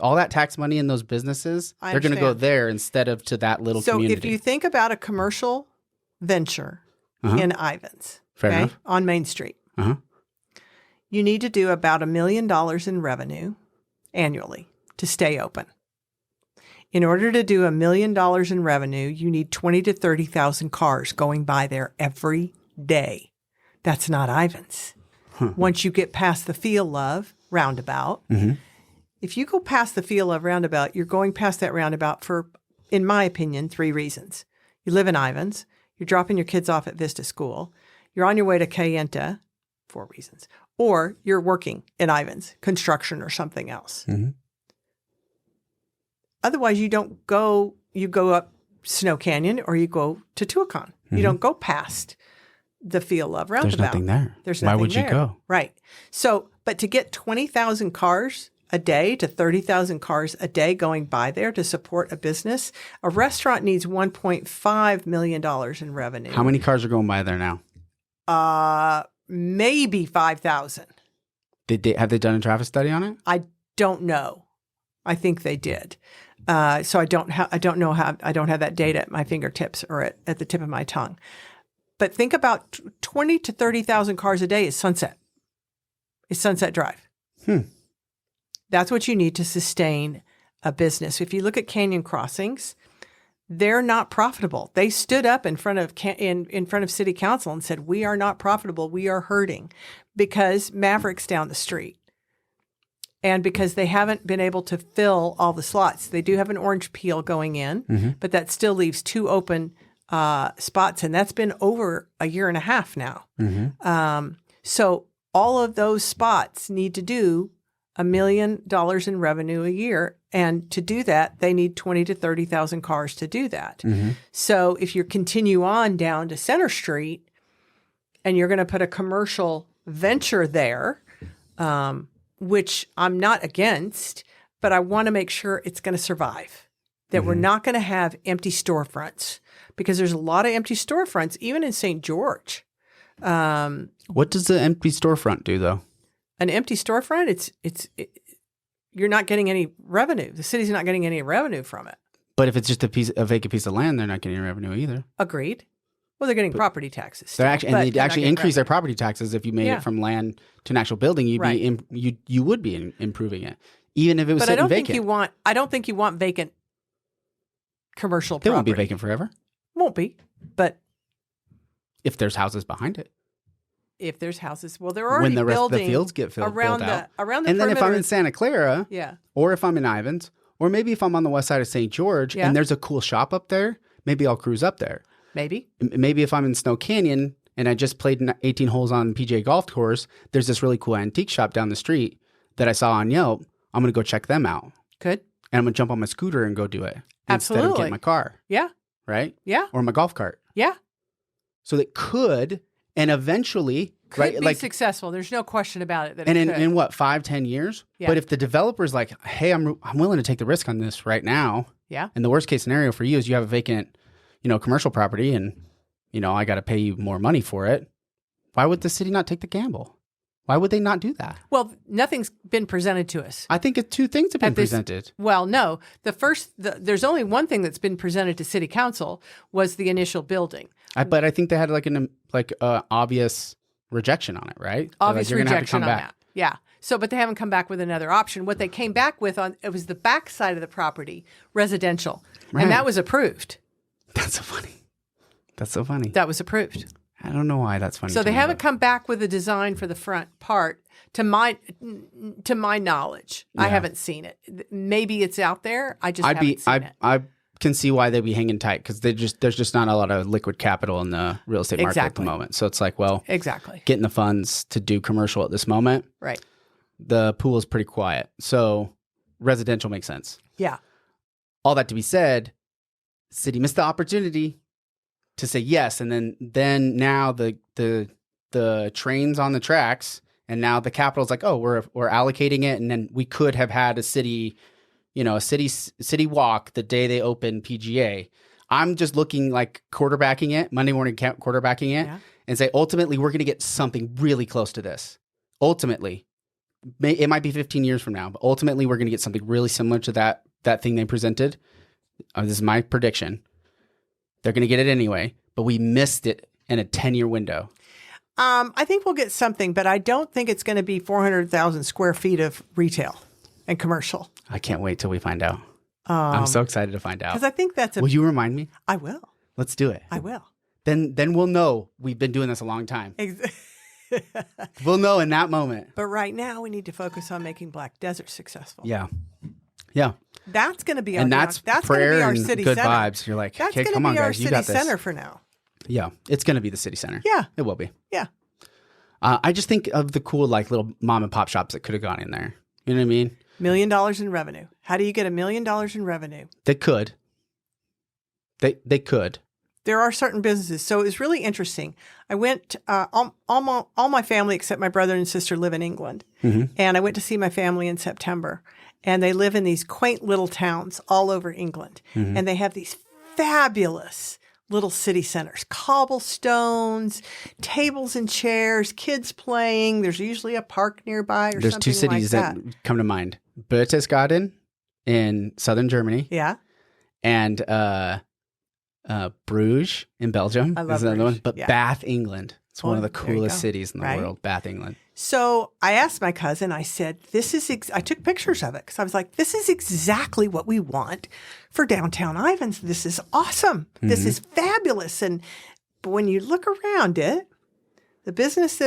all that tax money in those businesses. I They're gonna go understand. there instead of to that little So community. if you think about a commercial venture in Ivins, Fair enough. on Main Street, you need to do about $1 million in revenue annually to stay open. In order to do $1 million in revenue, you need 20 to 30,000 cars going by there every day. That's not Ivins. Once you get past the Feel Love roundabout, if you go past the Feel Love roundabout, you're going past that roundabout for, in my opinion, 3 reasons. You live in Ivins. You're dropping your kids off at Vista School. You're on your way to Cayenta, 4 reasons. Or you're working in Ivins, construction or something else. Otherwise, you go up Snow Canyon or you go to Tuacahn. You don't go past the Feel Love roundabout. There's nothing there. There's Why nothing would you there. go? Right. So, but to get 20,000 cars a day to 30,000 cars a day going by there to support a business, a restaurant needs $1.5 million in revenue. How many cars are going by there now? Maybe 5,000. Have they done a traffic study on it? I don't know. I think they did. So I don't have that data at my fingertips or at the tip of my tongue. But think about 20 to 30,000 cars a day is Sunset. It's Sunset Drive. That's what you need to sustain a business. If you look at Canyon Crossings, they're not profitable. They stood up in front of in front of City Council and said, "We are not profitable. We are hurting," because Maverick's down the street. And because they haven't been able to fill all the slots. They do have an orange peel going in, but that still leaves 2 open spots. And that's been over a year and a half now. So all of those spots need to do $1 million in revenue a year. And to do that, they need 20 to 30,000 cars to do that. So if you continue on down to Center Street and you're going to put a commercial venture there, which I'm not against, but I want to make sure it's going to survive, that we're not going to have empty storefronts, because there's a lot of empty storefronts, even in St. George. What does the empty storefront do, though? An empty storefront, you're not getting any revenue. The city's not getting any revenue from it. But if it's just a vacant piece of land, they're not getting any revenue either. Agreed. Well, they're getting property taxes. They're Still, actually, but and they'd they're not actually getting increase their revenue. property taxes if you made it from land to an actual building. You would be improving it, even if it was But sitting vacant. I don't think you want vacant commercial They property. won't be vacant forever Won't be, but if there's houses behind it. if there's houses, well, they're already When the rest of the building fields get built around out. the And then if I'm perimeter. in Santa Clara, Yeah. or if I'm in Ivins, or maybe if I'm on the west side of St. George Yeah. and there's a cool shop up there, maybe I'll cruise up there. Maybe. Maybe if I'm in Snow Canyon and I just played 18 holes on PGA golf course, there's this really cool antique shop down the street that I saw on Yelp. I'm going to go check them out. Good. And I'm going to jump on my scooter and go do it instead of Absolutely. getting my car, Yeah. right? Yeah. Or my golf cart. Yeah. So that could and eventually Could be successful. There's no question about it. That and it could. in what, 5-10 years? Yeah. But if the developer's like, hey, I'm willing to take the risk on this right now. Yeah. And the worst case scenario for you is you have a vacant, commercial property and, I got to pay you more money for it. Why would the city not take the gamble? Why would they not do that? Well, nothing's been presented to us. I think two things have been presented. Well, no. There's only one thing that's been presented to City Council was the initial building. But I think they had an obvious rejection on it, right? Obvious you're gonna rejection have to come on back. that. Yeah. So, but they haven't come back with another option. What they came back with it was the back side of the property, residential. Right. And that was approved. That's so funny. That's so funny. That was approved. I don't know why that's funny. So they haven't come back with a design for the front part, to my knowledge. Yeah. I haven't seen it. Maybe it's out there. I just haven't seen it. I can see why they'd be hanging tight because there's just not a lot of liquid capital in the real estate market at the moment. So it's like, well, getting the funds to do commercial at this moment. Right. The pool is pretty quiet. So residential makes sense. Yeah. All that to be said, city missed the opportunity to say yes, and then now the train's on the tracks, and now the capital's like, oh, we're allocating it, and then we could have had a city walk the day they open PGA. I'm just looking like quarterbacking it, Monday morning quarterbacking it, and say ultimately we're going to get something really close to this. Ultimately, it might be 15 years from now, but ultimately we're going to get something really similar to that thing they presented. This is my prediction. They're going to get it anyway, but we missed it in a 10-year window. I think we'll get something, but I don't think it's going to be 400,000 square feet of retail and commercial. I can't wait till we find out. I'm so excited to find out. Because I think that's Will you remind me? I will. Let's do it. I will. Then we'll know we've been doing this a long time. We'll know in that moment. But right now we need to focus on making Black Desert successful. Yeah. Yeah. That's going to be our that's prayer and city good center. vibes. You're like, okay, come on, guys, you got this. That's going to be our city center for now. Yeah, it's going to be the city center. Yeah, it will be. Yeah. I just think of the cool little mom and pop shops that could have gone in there. You know what I mean? $1 million in revenue. How do you get $1 million in revenue? They could. They could. There are certain businesses. So it was really interesting. I went, all my family except my brother and sister live in England. Mm-hmm. And I went to see my family in September. And they live in these quaint little towns all over England. Mm-hmm. And they have these fabulous little city centers, cobblestones, tables and chairs, kids playing. There's usually a park nearby or There's something two cities like that come to mind. Berchtesgaden in southern Germany. Yeah. And Bruges in Belgium. I love Bruges. Another one. But yeah. Bath, England. It's one of the coolest cities in the world, Bath, England. So I asked my cousin, I said, I took pictures of it because I was like, this is exactly what we want for downtown Ivins. This is awesome. Mm-hmm. This is fabulous. But when you look around it, the businesses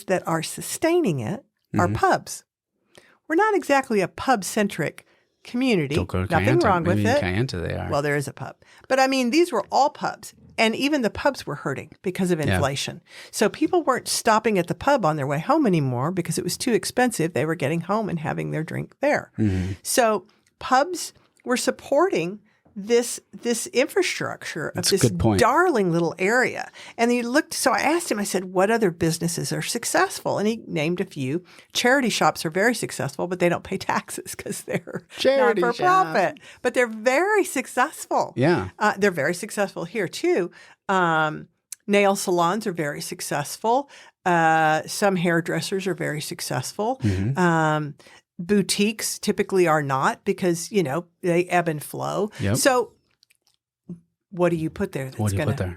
that are sustaining it are pubs. We're not exactly a pub-centric community. Nothing wrong with it. In Kayenta they are. Well, there is a pub. But I mean, these were all pubs. And even the pubs were hurting because of inflation. Yeah. So people weren't stopping at the pub on their way home anymore because it was too expensive. They were getting home and having their drink there. Mm-hmm. So pubs were supporting this infrastructure of this darling little area. And so I asked him, I said, what other businesses are successful? And he named a few. Charity shops are very successful, but they don't pay taxes because they're not for profit. But they're very successful. Yeah. They're very successful here too. Nail salons are very successful. Some hairdressers are very successful. Mm-hmm. Boutiques typically are not because, they ebb and flow. Yep. So what do you put there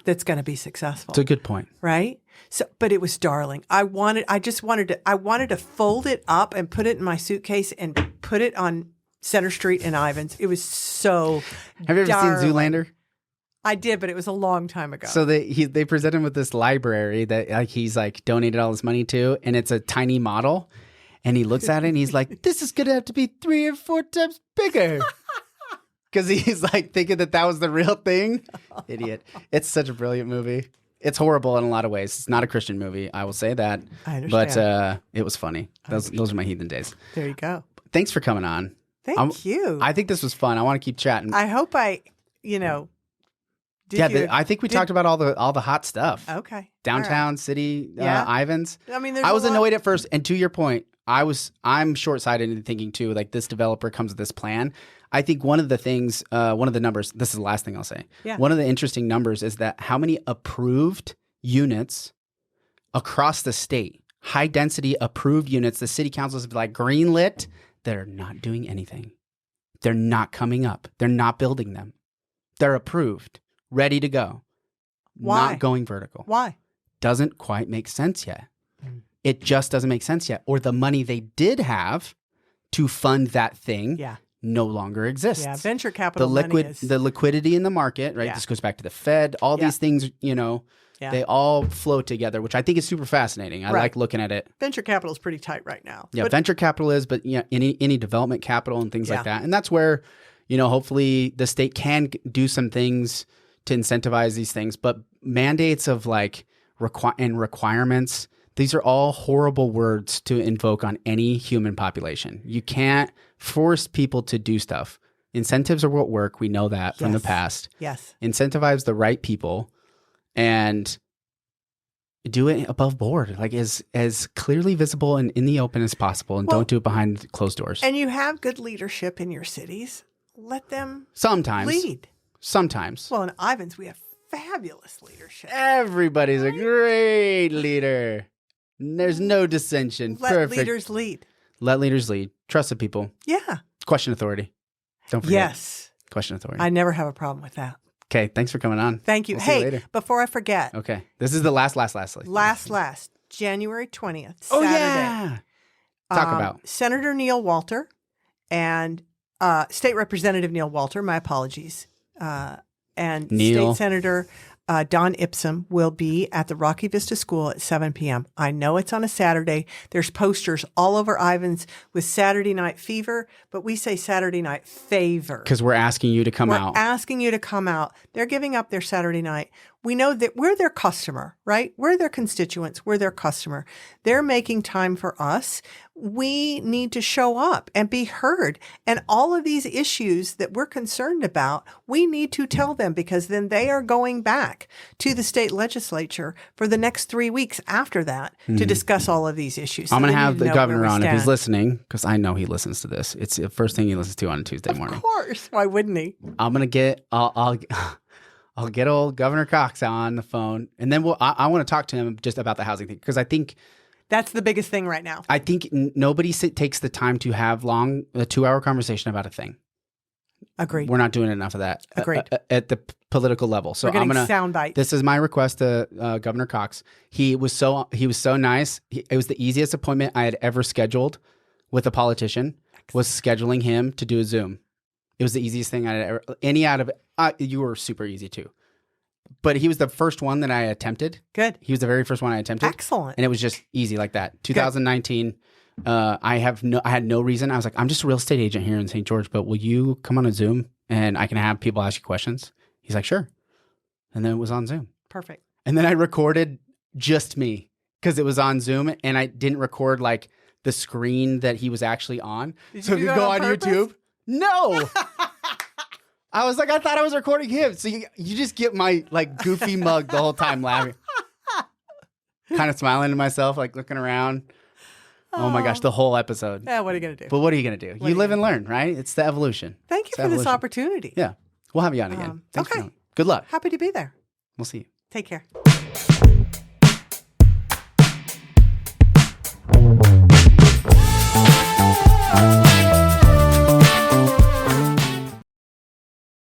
that's going to be successful? It's a good point. Right? So, but it was darling. I wanted to fold it up and put it in my suitcase and put it on Center Street in Ivins. It was so Have you ever seen Zoolander? I did, but it was a long time ago. So they present him with this library that he's donated all his money to, and it's a tiny model. And he looks at it and he's like, this is going to have to be 3 or 4 times bigger. Because he's thinking that was the real thing. Idiot. It's such a brilliant movie. It's horrible in a lot of ways. It's not a Christian movie. I will say that. I understand. But it was funny. Those are my heathen days. There you go. Thanks for coming on. Thank you. I think this was fun. I want to keep chatting. I hope I, I think we talked about all the hot stuff. Okay. Downtown city, Ivins. I mean, I was annoyed at first, and to your point, I'm short-sighted in thinking too. Like, this developer comes with this plan. I think one of the things, one of the numbers. This is the last thing I'll say. Yeah. One of the interesting numbers is that how many approved units across the state, high density approved units, the city councils have like greenlit that are not doing anything. They're not coming up. They're not building them. They're approved, ready to go. Why? Not going vertical. Why? Doesn't quite make sense yet. It just doesn't make sense yet. Or the money they did have to fund that thing no longer exists. Yeah, venture capital the liquidity in the market, right? Yeah. This goes back to the Fed. All these things, they all flow together, which I think is super fascinating. I like looking at it. Venture capital is pretty tight right now. Yeah, venture capital is, but any development capital and things like that. And that's where, hopefully the state can do some things to incentivize these things. But mandates of like requirements, these are all horrible words to invoke on any human population. You can't force people to do stuff. Incentives are what work. We know that from the past. Yes. Incentivize the right people and do it above board, like as clearly visible and in the open as possible, and don't do it behind closed doors. And you have good leadership in your cities. Let them lead. Sometimes. Well, in Ivins, we have fabulous leadership. Everybody's a great leader. There's no dissension. Let leaders lead. Let leaders lead. Trust the people. Yeah. Question authority. Don't forget. Yes. Question authority. I never have a problem with that. Okay. Thanks for coming on. Thank you. We'll see you later. Before I forget. Okay. This is the last. January 20th, Saturday. Oh, yeah. Talk about. Senator Neil Walter and State Representative Neil Walter, my apologies, and Neil. State Senator Don Ipsum will be at the Rocky Vista School at 7 p.m. I know it's on a Saturday. There's posters all over Ivins with Saturday Night Fever, but we say Saturday Night Favor. Because we're asking you to come out. We're asking you to come out. They're giving up their Saturday night. We know that we're their customer, right? We're their constituents. We're their customer. They're making time for us. We need to show up and be heard. And all of these issues that we're concerned about, we need to tell them, because then they are going back to the state legislature for the next 3 weeks after that to discuss all of these issues. So I'm going to have the governor on if he's listening, because I know he listens to this. It's the first thing he listens to on a Tuesday morning. Of course. Why wouldn't he? I'm going to get, I'll get old Governor Cox on the phone, and then I want to talk to him just about the housing thing, because I think that's the biggest thing right now. I think nobody takes the time to have a 2-hour conversation about a thing. Agreed. We're not doing enough of that. Agreed. At the political level. So we're getting sound bites. This is my request to Governor Cox. He was so nice. It was the easiest appointment I had ever scheduled with a politician. Was scheduling him to do a Zoom. It was the easiest thing I had ever. You were super easy too. But he was the first one that I attempted. Good. He was the very first one I attempted. Excellent. And it was just easy like that. 2019, I had no reason. I was like, I'm just a real estate agent here in St. George, but will you come on a Zoom and I can have people ask you questions? He's like, sure. And then it was on Zoom. Perfect. And then I recorded just me because it was on Zoom, and I didn't record like the screen that he was actually on. So if you go on YouTube, no. I was like, I thought I was recording him. So you just get my like goofy mug the whole time laughing. Kind of smiling to myself, like looking around. Oh my gosh, the whole episode. Yeah, what are you going to do? But what are you going to do? You live and learn, right? It's the evolution. Thank you for this opportunity. Yeah. We'll have you on again. Thanks okay. Good luck. Happy to be there. We'll see you. Take care.